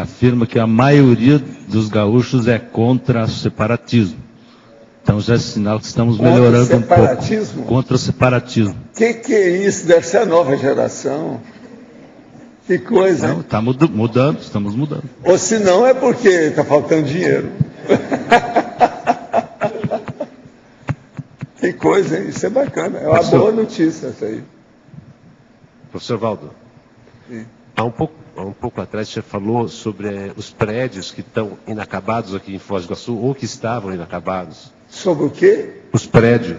afirma que a maioria dos gaúchos é contra o separatismo. Então já é sinal que estamos melhorando um pouco. Contra o separatismo. Que é isso? Deve ser a nova geração. Que coisa. Não, está mudando, estamos mudando. Ou se não é porque está faltando dinheiro. Que coisa, hein? Isso é bacana. É uma boa notícia essa aí. Professor Valdo, há um pouco atrás você falou sobre os prédios que estão inacabados aqui em Foz do Iguaçu, ou que estavam inacabados. Sobre o quê? Os prédios.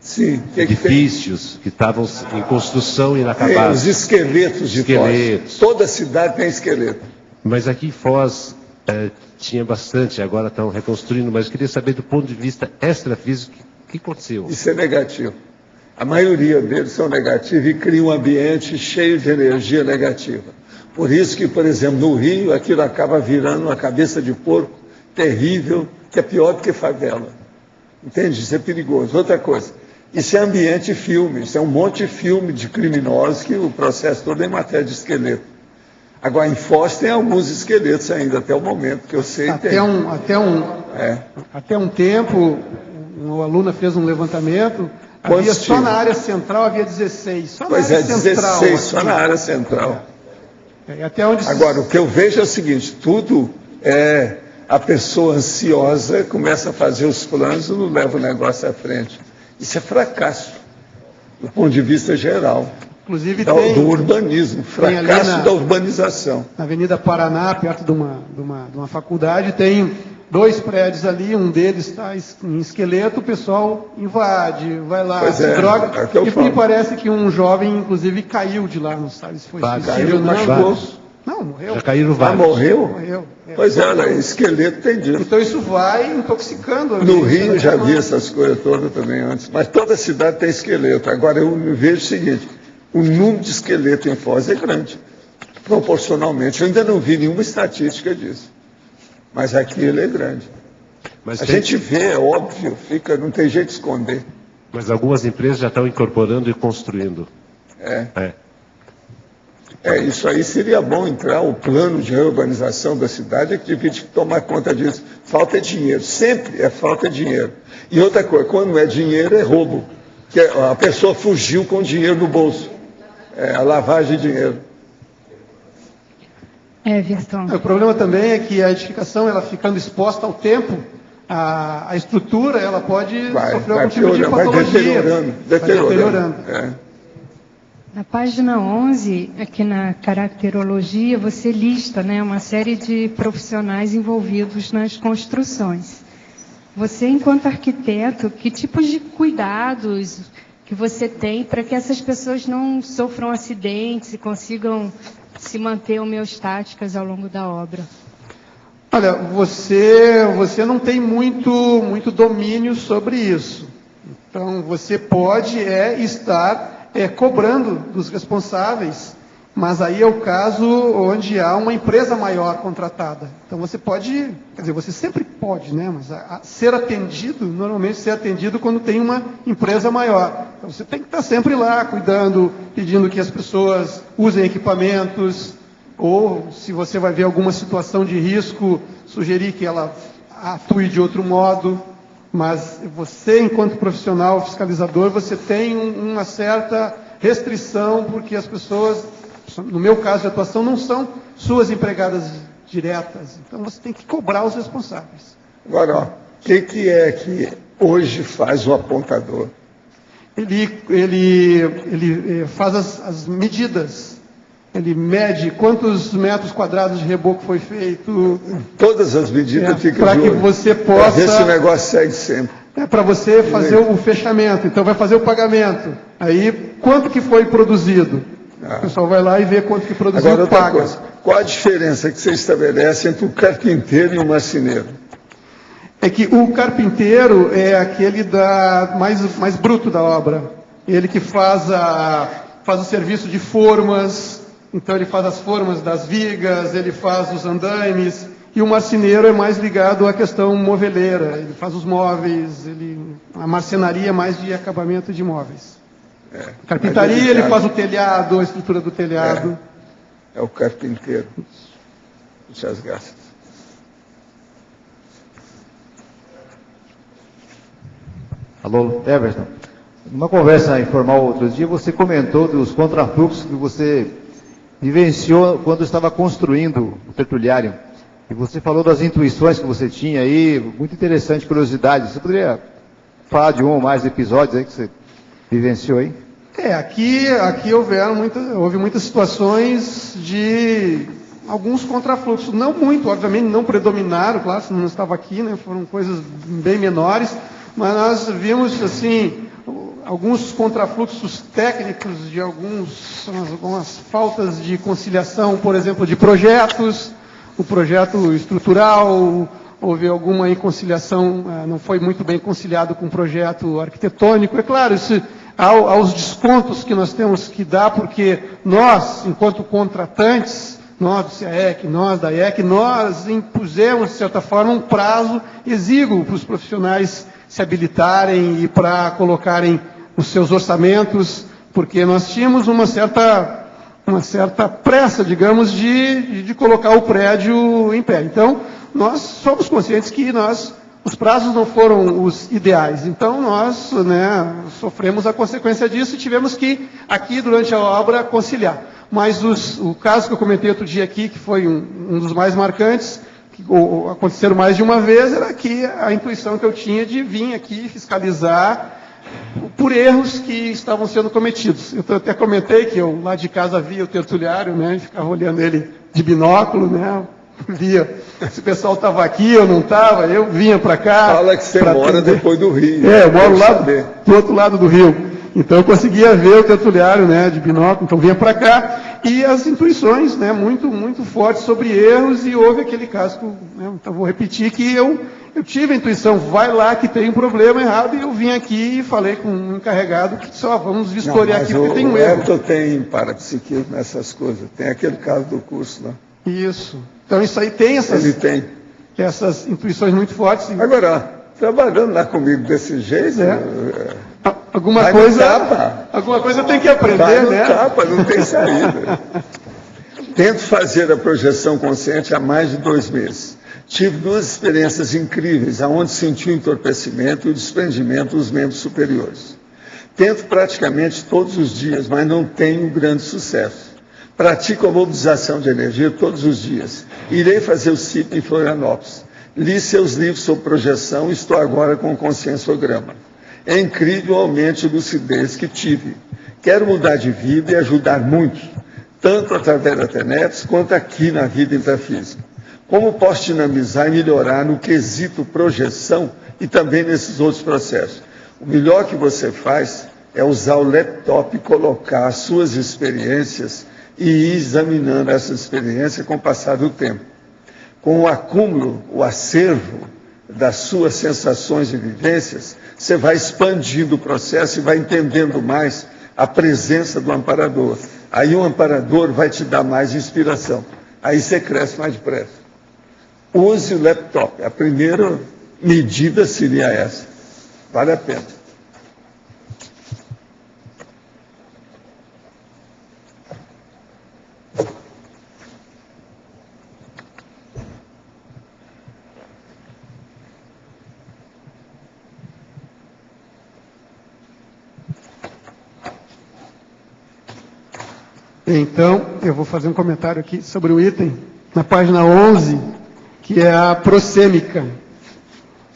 Sim. Edifícios que estavam em construção e inacabados. Os esqueletos de Foz. Toda cidade tem esqueleto. Mas aqui em Foz tinha bastante, agora estão reconstruindo, mas eu queria saber do ponto de vista extrafísico, o que aconteceu? Isso é negativo. A maioria deles são negativos e criam um ambiente cheio de energia negativa. Por isso que, por exemplo, no Rio, aquilo acaba virando uma cabeça de porco terrível, que é pior do que favela. Entende? Isso é perigoso. Outra coisa, isso é ambiente filme, isso é um monte de filme de criminosos que o processo todo é em matéria de esqueleto. Agora, em Foz tem alguns esqueletos ainda, até o momento que eu sei. Até um tempo, uma aluna fez um levantamento, só na área central havia 16. Pois é, 16, só na área central. Agora, o que eu vejo é o seguinte, tudo a pessoa ansiosa começa a fazer os planos e não leva o negócio à frente. Isso é fracasso, do ponto de vista geral. Inclusive do urbanismo, fracasso da urbanização. Na Avenida Paraná, perto de uma faculdade, tem 2 prédios ali, um deles está em esqueleto, o pessoal invade, vai lá, se droga. E me parece que um jovem, inclusive, caiu de lá, não sabe se foi suicídio ou não. Não, morreu. Já caíram vários. Morreu? Pois é, esqueleto tem disso. Então isso vai intoxicando. No Rio já vi essas coisas todas também antes, mas toda cidade tem esqueleto. Agora eu vejo o seguinte, o número de esqueleto em Foz é grande, proporcionalmente. Eu ainda não vi nenhuma estatística disso. Mas aqui ele é grande. A gente vê, é óbvio, não tem jeito de esconder. Mas algumas empresas já estão incorporando e construindo. Isso aí seria bom entrar, o plano de reurbanização da cidade é que devia tomar conta disso. Falta dinheiro, sempre é falta de dinheiro. E outra coisa, quando não é dinheiro, é roubo. Que a pessoa fugiu com dinheiro no bolso. A lavagem de dinheiro. O problema também é que a edificação, ela ficando exposta ao tempo, a estrutura, ela pode sofrer algum tipo de patologia. Vai deteriorando. Na página 11, aqui na caracterologia, você lista, uma série de profissionais envolvidos nas construções. Você, enquanto arquiteto, que tipos de cuidados que você tem para que essas pessoas não sofram acidentes e consigam se manter homeostáticas ao longo da obra? Olha, você não tem muito domínio sobre isso. Então, você pode estar cobrando dos responsáveis, mas aí é o caso onde há uma empresa maior contratada. Então você pode, você sempre pode, mas ser atendido, normalmente ser atendido quando tem uma empresa maior. Então você tem que estar sempre lá, cuidando, pedindo que as pessoas usem equipamentos, ou se você vai ver alguma situação de risco, sugerir que ela atue de outro modo, mas você, enquanto profissional fiscalizador, você tem uma certa restrição, porque as pessoas, no meu caso de atuação, não são suas empregadas diretas. Então você tem que cobrar os responsáveis. Agora, ó, o que é que hoje faz o apontador? Ele faz as medidas. Ele mede quantos metros quadrados de reboco foi feito. Todas as medidas ficam para que você possa. Para ver se o negócio segue sempre. Para você fazer o fechamento. Então vai fazer o pagamento. Aí, quanto que foi produzido? O pessoal vai lá e vê quanto que produziu. Agora, outra paga. coisa. Qual a diferença que você estabelece entre o carpinteiro e o marceneiro? É que o carpinteiro é aquele mais bruto da obra. Ele que faz o serviço de formas. Então ele faz as formas das vigas, ele faz os andaimes, e o marceneiro é mais ligado à questão moveleira, ele faz os móveis, a marcenaria é mais de acabamento de móveis. A carpintaria, ele faz o telhado, a estrutura do telhado. É o carpinteiro. Muitas graças. Alô, Everton. Numa conversa informal outro dia, você comentou dos contrafluxos que você vivenciou quando estava construindo o tertuliário. E você falou das intuições que você tinha aí, muito interessante, curiosidade. Você poderia falar de um ou mais episódios aí que você vivenciou aí? Aqui houve muitas situações de alguns contrafluxos. Não muito, obviamente, não predominaram, claro, se não estava aqui, né, foram coisas bem menores, mas nós vimos, assim, alguns contrafluxos técnicos de algumas faltas de conciliação, por exemplo, de projetos, o projeto estrutural, houve alguma inconciliação, não foi muito bem conciliado com o projeto arquitetônico. É claro, isso, aos descontos que nós temos que dar, porque nós, enquanto contratantes, nós do CAEC, nós da IEC, nós impusemos, de certa forma, um prazo exíguo para os profissionais se habilitarem e para colocarem os seus orçamentos, porque nós tínhamos uma certa pressa, digamos, de colocar o prédio em pé. Então, nós somos conscientes que os prazos não foram os ideais. Então, nós sofremos a consequência disso e tivemos que, aqui, durante a obra, conciliar. Mas o caso que eu comentei outro dia aqui, que foi um dos mais marcantes, que aconteceram mais de uma vez, era que a intuição que eu tinha de vir aqui fiscalizar por erros que estavam sendo cometidos. Eu até comentei que eu lá de casa via o tertuliário, né, ficava olhando ele de binóculo, né, via se o pessoal estava aqui ou não estava, eu vinha para cá. Fala que você mora depois do Rio. Eu moro lá do outro lado do Rio. Então eu conseguia ver o tertuliário, né, de binóculo, então vinha para cá, e as intuições, né, muito, muito fortes sobre erros, e houve aquele caso, então vou repetir que eu tive a intuição, vai lá que tem um problema errado, e eu vim aqui e falei com um encarregado que só vamos vistoriar aqui porque tem um erro. O tem parapsiquismo nessas coisas, tem aquele caso do curso lá. Isso. Então isso aí tem essas intuições muito fortes. Agora, trabalhando lá comigo desse jeito, alguma coisa tem que aprender, né? Tapa, não tem saída. Tento fazer a projeção consciente há mais de 2 meses. Tive 2 experiências incríveis, aonde senti o entorpecimento e o desprendimento dos membros superiores. Tento praticamente todos os dias, mas não tenho grande sucesso. Pratico a mobilização de energia todos os dias. Irei fazer o CIP em Florianópolis. Li seus livros sobre projeção e estou agora com o conscienciograma. É incrível o aumento de lucidez que tive. Quero mudar de vida e ajudar muitos, tanto através da TENEPS quanto aqui na vida intrafísica. Como posso dinamizar e melhorar no quesito projeção e também nesses outros processos? O melhor que você faz é usar o laptop e colocar as suas experiências e ir examinando essa experiência com o passar do tempo. Com o acúmulo, o acervo das suas sensações e vivências, você vai expandindo o processo e vai entendendo mais a presença do amparador. Aí o amparador vai te dar mais inspiração. Aí você cresce mais depressa. Use o laptop. A primeira medida seria essa. Vale a pena. Então, eu vou fazer um comentário aqui sobre o item, na página 11, que é a prosêmica.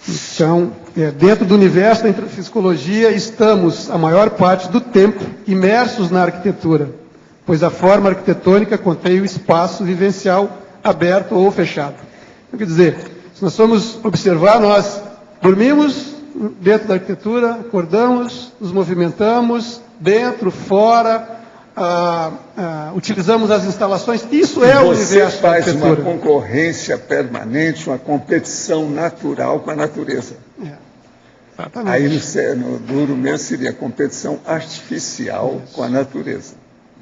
Então, dentro do universo da intrapsicologia, estamos, a maior parte do tempo, imersos na arquitetura, pois a forma arquitetônica contém o espaço vivencial aberto ou fechado. Quer dizer, se nós formos observar, nós dormimos dentro da arquitetura, acordamos, nos movimentamos, dentro, fora, utilizamos as instalações, isso é o universo da arquitetura. Você faz uma concorrência permanente, uma competição natural com a natureza. Exatamente. Aí no duro mesmo seria competição artificial com a natureza.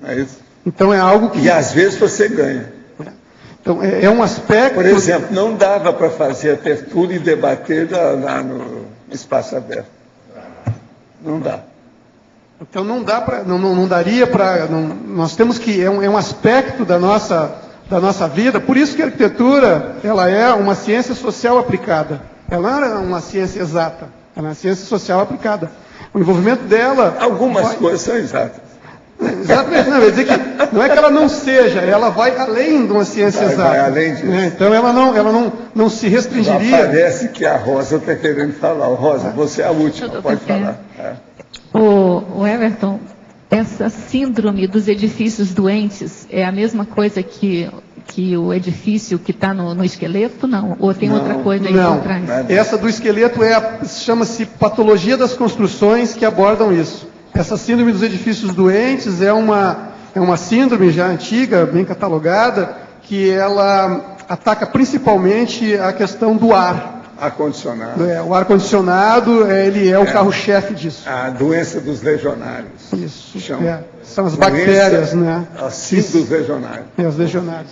Não é isso? Então é algo que... E às vezes você ganha. Então é um aspecto... Por exemplo, não dava para fazer abertura e debater lá no espaço aberto. Não dá. Então não dá para, não daria para, nós temos que, é um aspecto da nossa vida, por isso que a arquitetura, ela é uma ciência social aplicada, ela não é uma ciência exata, ela é uma ciência social aplicada. O envolvimento dela... Algumas coisas são exatas. Exatamente, não, dizer que não é que ela não seja, ela vai além de uma ciência exata. Vai além disso. Então ela não se restringiria. Já parece que a Rosa está querendo falar. Rosa, você é a última, pode falar. O Everton, essa síndrome dos edifícios doentes é a mesma coisa que o edifício que está no esqueleto, não? Ou tem outra coisa aí por trás? Essa do esqueleto chama-se patologia das construções que abordam isso. Essa síndrome dos edifícios doentes é uma síndrome já antiga, bem catalogada, que ela ataca principalmente a questão do ar. Ar-condicionado. O ar-condicionado, ele é o carro-chefe disso. A doença dos legionários. Isso. São as bactérias, né? A síndrome dos legionários. Os legionários.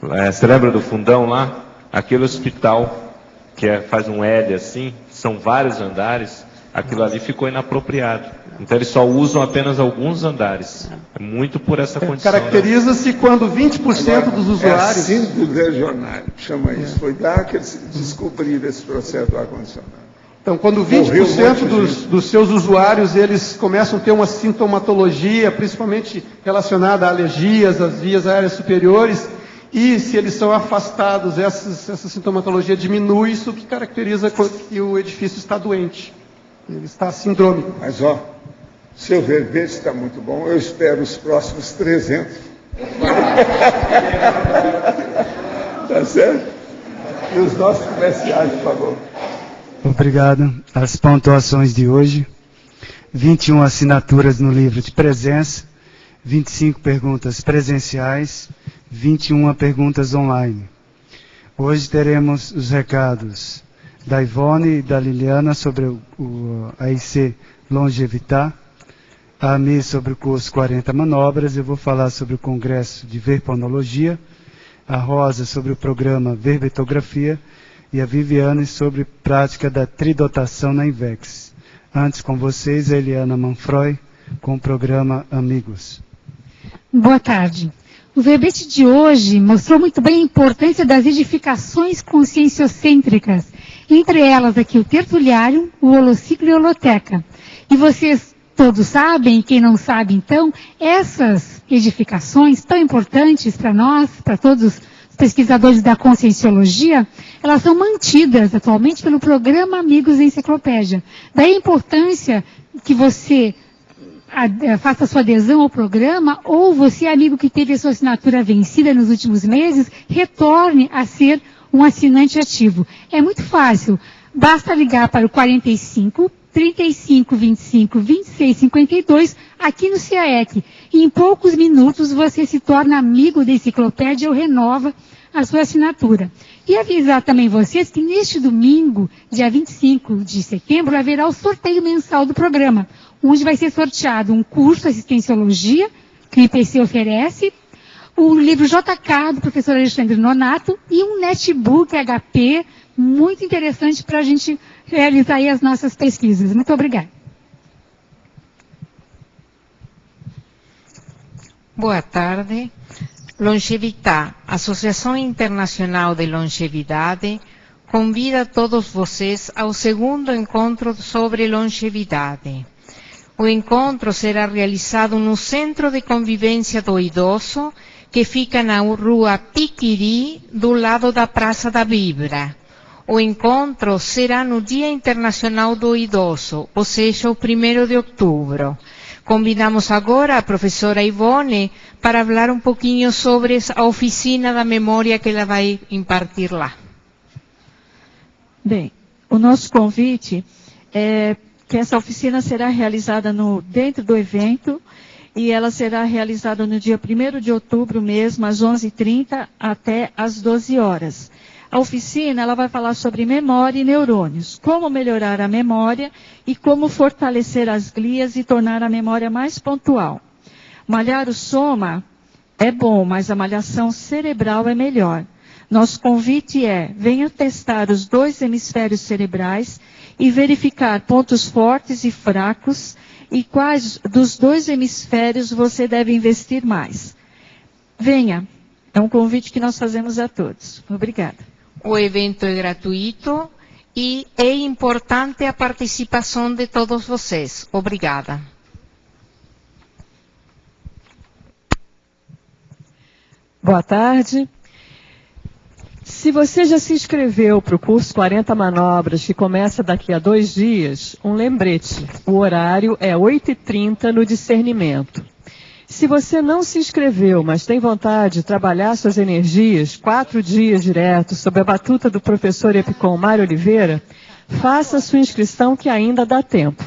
Você lembra do fundão lá? Aquele hospital que faz um L assim, são vários andares, aquilo ali ficou inapropriado. Então eles só usam apenas alguns andares. É muito por essa condição. Caracteriza-se quando 20% dos usuários... É síndrome legionário, chama isso. Foi lá que eles descobriram esse processo do ar-condicionado. Então, quando 20% dos seus usuários, eles começam a ter uma sintomatologia, principalmente relacionada a alergias, às vias aéreas superiores, e se eles são afastados, essa sintomatologia diminui, isso que caracteriza que o edifício está doente. Ele está sindrômico. Mas, seu verbete está muito bom. Eu espero os próximos 300. Tá certo? E os nossos comerciais, por favor. Obrigado. As pontuações de hoje: 21 assinaturas no livro de presença, 25 perguntas presenciais, 21 perguntas online. Hoje teremos os recados da Ivone e da Liliana sobre o AIC Longevitar, a AMI sobre o curso 40 manobras, eu vou falar sobre o congresso de verbonologia, a Rosa sobre o programa verbetografia e a Viviane sobre prática da tridotação na INVEX. Antes com vocês, a Eliana Manfroy, com o programa Amigos. Boa tarde. O verbete de hoje mostrou muito bem a importância das edificações conscienciocêntricas, entre elas aqui o tertuliário, o holociclo e a holoteca. E vocês todos sabem, quem não sabe então, essas edificações tão importantes para nós, para todos os pesquisadores da conscienciologia, elas são mantidas atualmente pelo programa Amigos da Enciclopédia. Daí a importância que você faça sua adesão ao programa, ou você, amigo que teve a sua assinatura vencida nos últimos meses, retorne a ser um assinante ativo. É muito fácil, basta ligar para o 45 35 25 26 52 aqui no CAEC. E em poucos minutos você se torna amigo da enciclopédia ou renova a sua assinatura. E avisar também vocês que neste domingo, dia 25 de setembro, haverá o sorteio mensal do programa, onde vai ser sorteado um curso de assistenciologia, que o IPC oferece, o livro JK do professor Alexandre Nonato e um netbook HP muito interessante para a gente realizar aí as nossas pesquisas. Muito obrigada. Boa tarde. Longevitar, Associação Internacional de Longevidade, convida todos vocês ao segundo encontro sobre longevidade. O encontro será realizado no Centro de Convivência do Idoso, que fica na rua Piquiri, do lado da Praça da Vibra. O encontro será no Dia Internacional do Idoso, ou seja, o 1º de outubro. Convidamos agora a professora Ivone para falar um pouquinho sobre a oficina da memória que ela vai impartir lá. Bem, o nosso convite é que essa oficina será realizada dentro do evento e ela será realizada no dia 1º de outubro mesmo, às 11h30 até às 12 horas. A oficina ela vai falar sobre memória e neurônios, como melhorar a memória e como fortalecer as glias e tornar a memória mais pontual. Malhar o soma é bom, mas a malhação cerebral é melhor. Nosso convite é, venha testar os 2 hemisférios cerebrais e verificar pontos fortes e fracos e quais dos 2 hemisférios você deve investir mais. Venha, é um convite que nós fazemos a todos. Obrigada. O evento é gratuito e é importante a participação de todos vocês. Obrigada. Boa tarde. Se você já se inscreveu para o curso 40 Manobras, que começa daqui a 2 dias, um lembrete. O horário é 8h30 no discernimento. Se você não se inscreveu, mas tem vontade de trabalhar suas energias, 4 dias direto, sob a batuta do professor Epicom Mário Oliveira, faça sua inscrição que ainda dá tempo.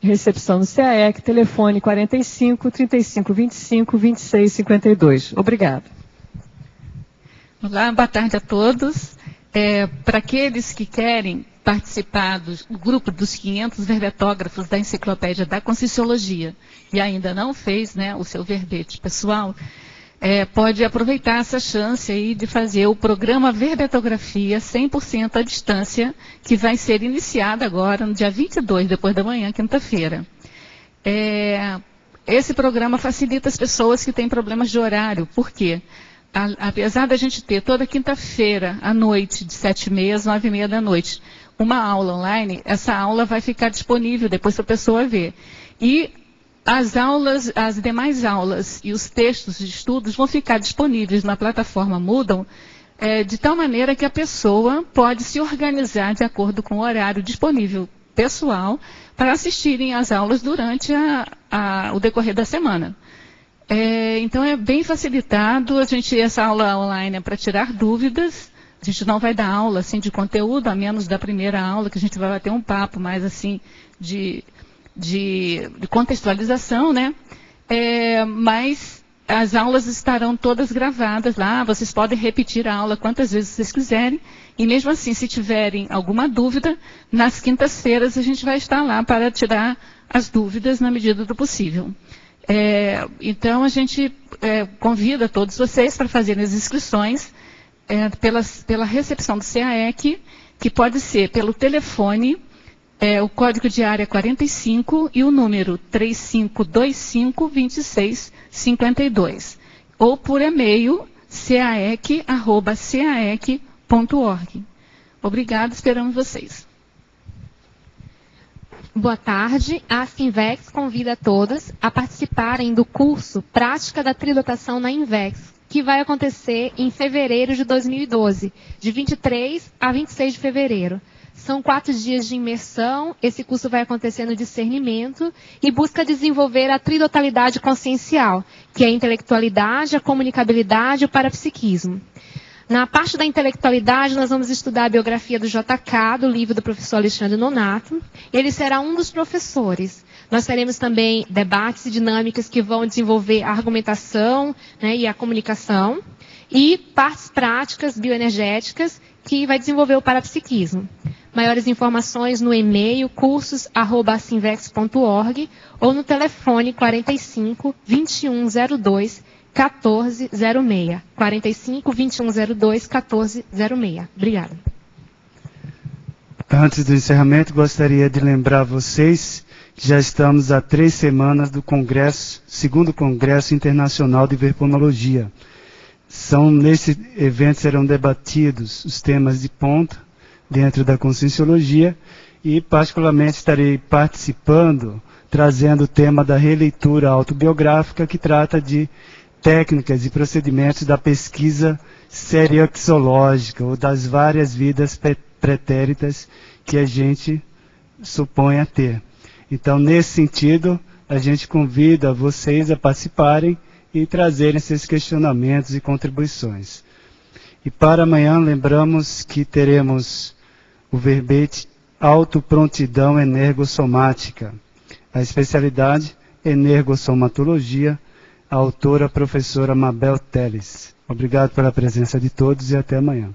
Recepção no CAEC, telefone 45 35 25 26 52. Obrigada. Olá, boa tarde a todos. Para aqueles que querem participar do grupo dos 500 verbetógrafos da Enciclopédia da Conscienciologia e ainda não fez, né, o seu verbete pessoal, pode aproveitar essa chance aí de fazer o programa Verbetografia 100% à distância, que vai ser iniciado agora no dia 22, depois da manhã, quinta-feira. Esse programa facilita as pessoas que têm problemas de horário. Por quê? Apesar da gente ter toda quinta-feira à noite, de 7h30 às 9h30 da noite, uma aula online, essa aula vai ficar disponível depois para a pessoa ver. E as demais aulas e os textos de estudos vão ficar disponíveis na plataforma Moodle, de tal maneira que a pessoa pode se organizar de acordo com o horário disponível pessoal para assistirem às aulas durante o decorrer da semana. Então é bem facilitado. Essa aula online é para tirar dúvidas. A gente não vai dar aula assim de conteúdo, a menos da primeira aula, que a gente vai bater um papo mais assim de contextualização, né? Mas as aulas estarão todas gravadas lá, vocês podem repetir a aula quantas vezes vocês quiserem, e mesmo assim, se tiverem alguma dúvida, nas quintas-feiras a gente vai estar lá para tirar as dúvidas na medida do possível. Então, a gente convida todos vocês para fazerem as inscrições pela recepção do CAEC, que pode ser pelo telefone, o código de área 45 e o número 3525-2652, ou por e-mail caec@caec.org. Obrigada, esperamos vocês. Boa tarde. A Sinvex convida a todos a participarem do curso Prática da Trilotação na Invex, que vai acontecer em fevereiro de 2012, de 23 a 26 de fevereiro. São 4 dias de imersão. Esse curso vai acontecer no discernimento e busca desenvolver a tridotalidade consciencial, que é a intelectualidade, a comunicabilidade e o parapsiquismo. Na parte da intelectualidade, nós vamos estudar a biografia do JK, do livro do professor Alexandre Nonato. Ele será um dos professores. Nós teremos também debates e dinâmicas que vão desenvolver a argumentação, né, e a comunicação. E partes práticas bioenergéticas, que vai desenvolver o parapsiquismo. Maiores informações no e-mail cursos@sinvex.org ou no telefone 45 2102 1406. 45 2102 1406. Obrigada. Antes do encerramento, gostaria de lembrar vocês que já estamos há 3 semanas do Congresso, segundo Congresso Internacional de Verponologia. Nesse evento serão debatidos os temas de ponta dentro da Conscienciologia, e particularmente estarei participando, trazendo o tema da releitura autobiográfica, que trata de técnicas e procedimentos da pesquisa serioxológica, ou das várias vidas pretéritas que a gente supõe a ter. Então, nesse sentido, a gente convida vocês a participarem e trazerem esses questionamentos e contribuições. E para amanhã, lembramos que teremos o verbete autoprontidão energossomática, a especialidade energossomatologia, a autora professora Mabel Teles. Obrigado pela presença de todos e até amanhã.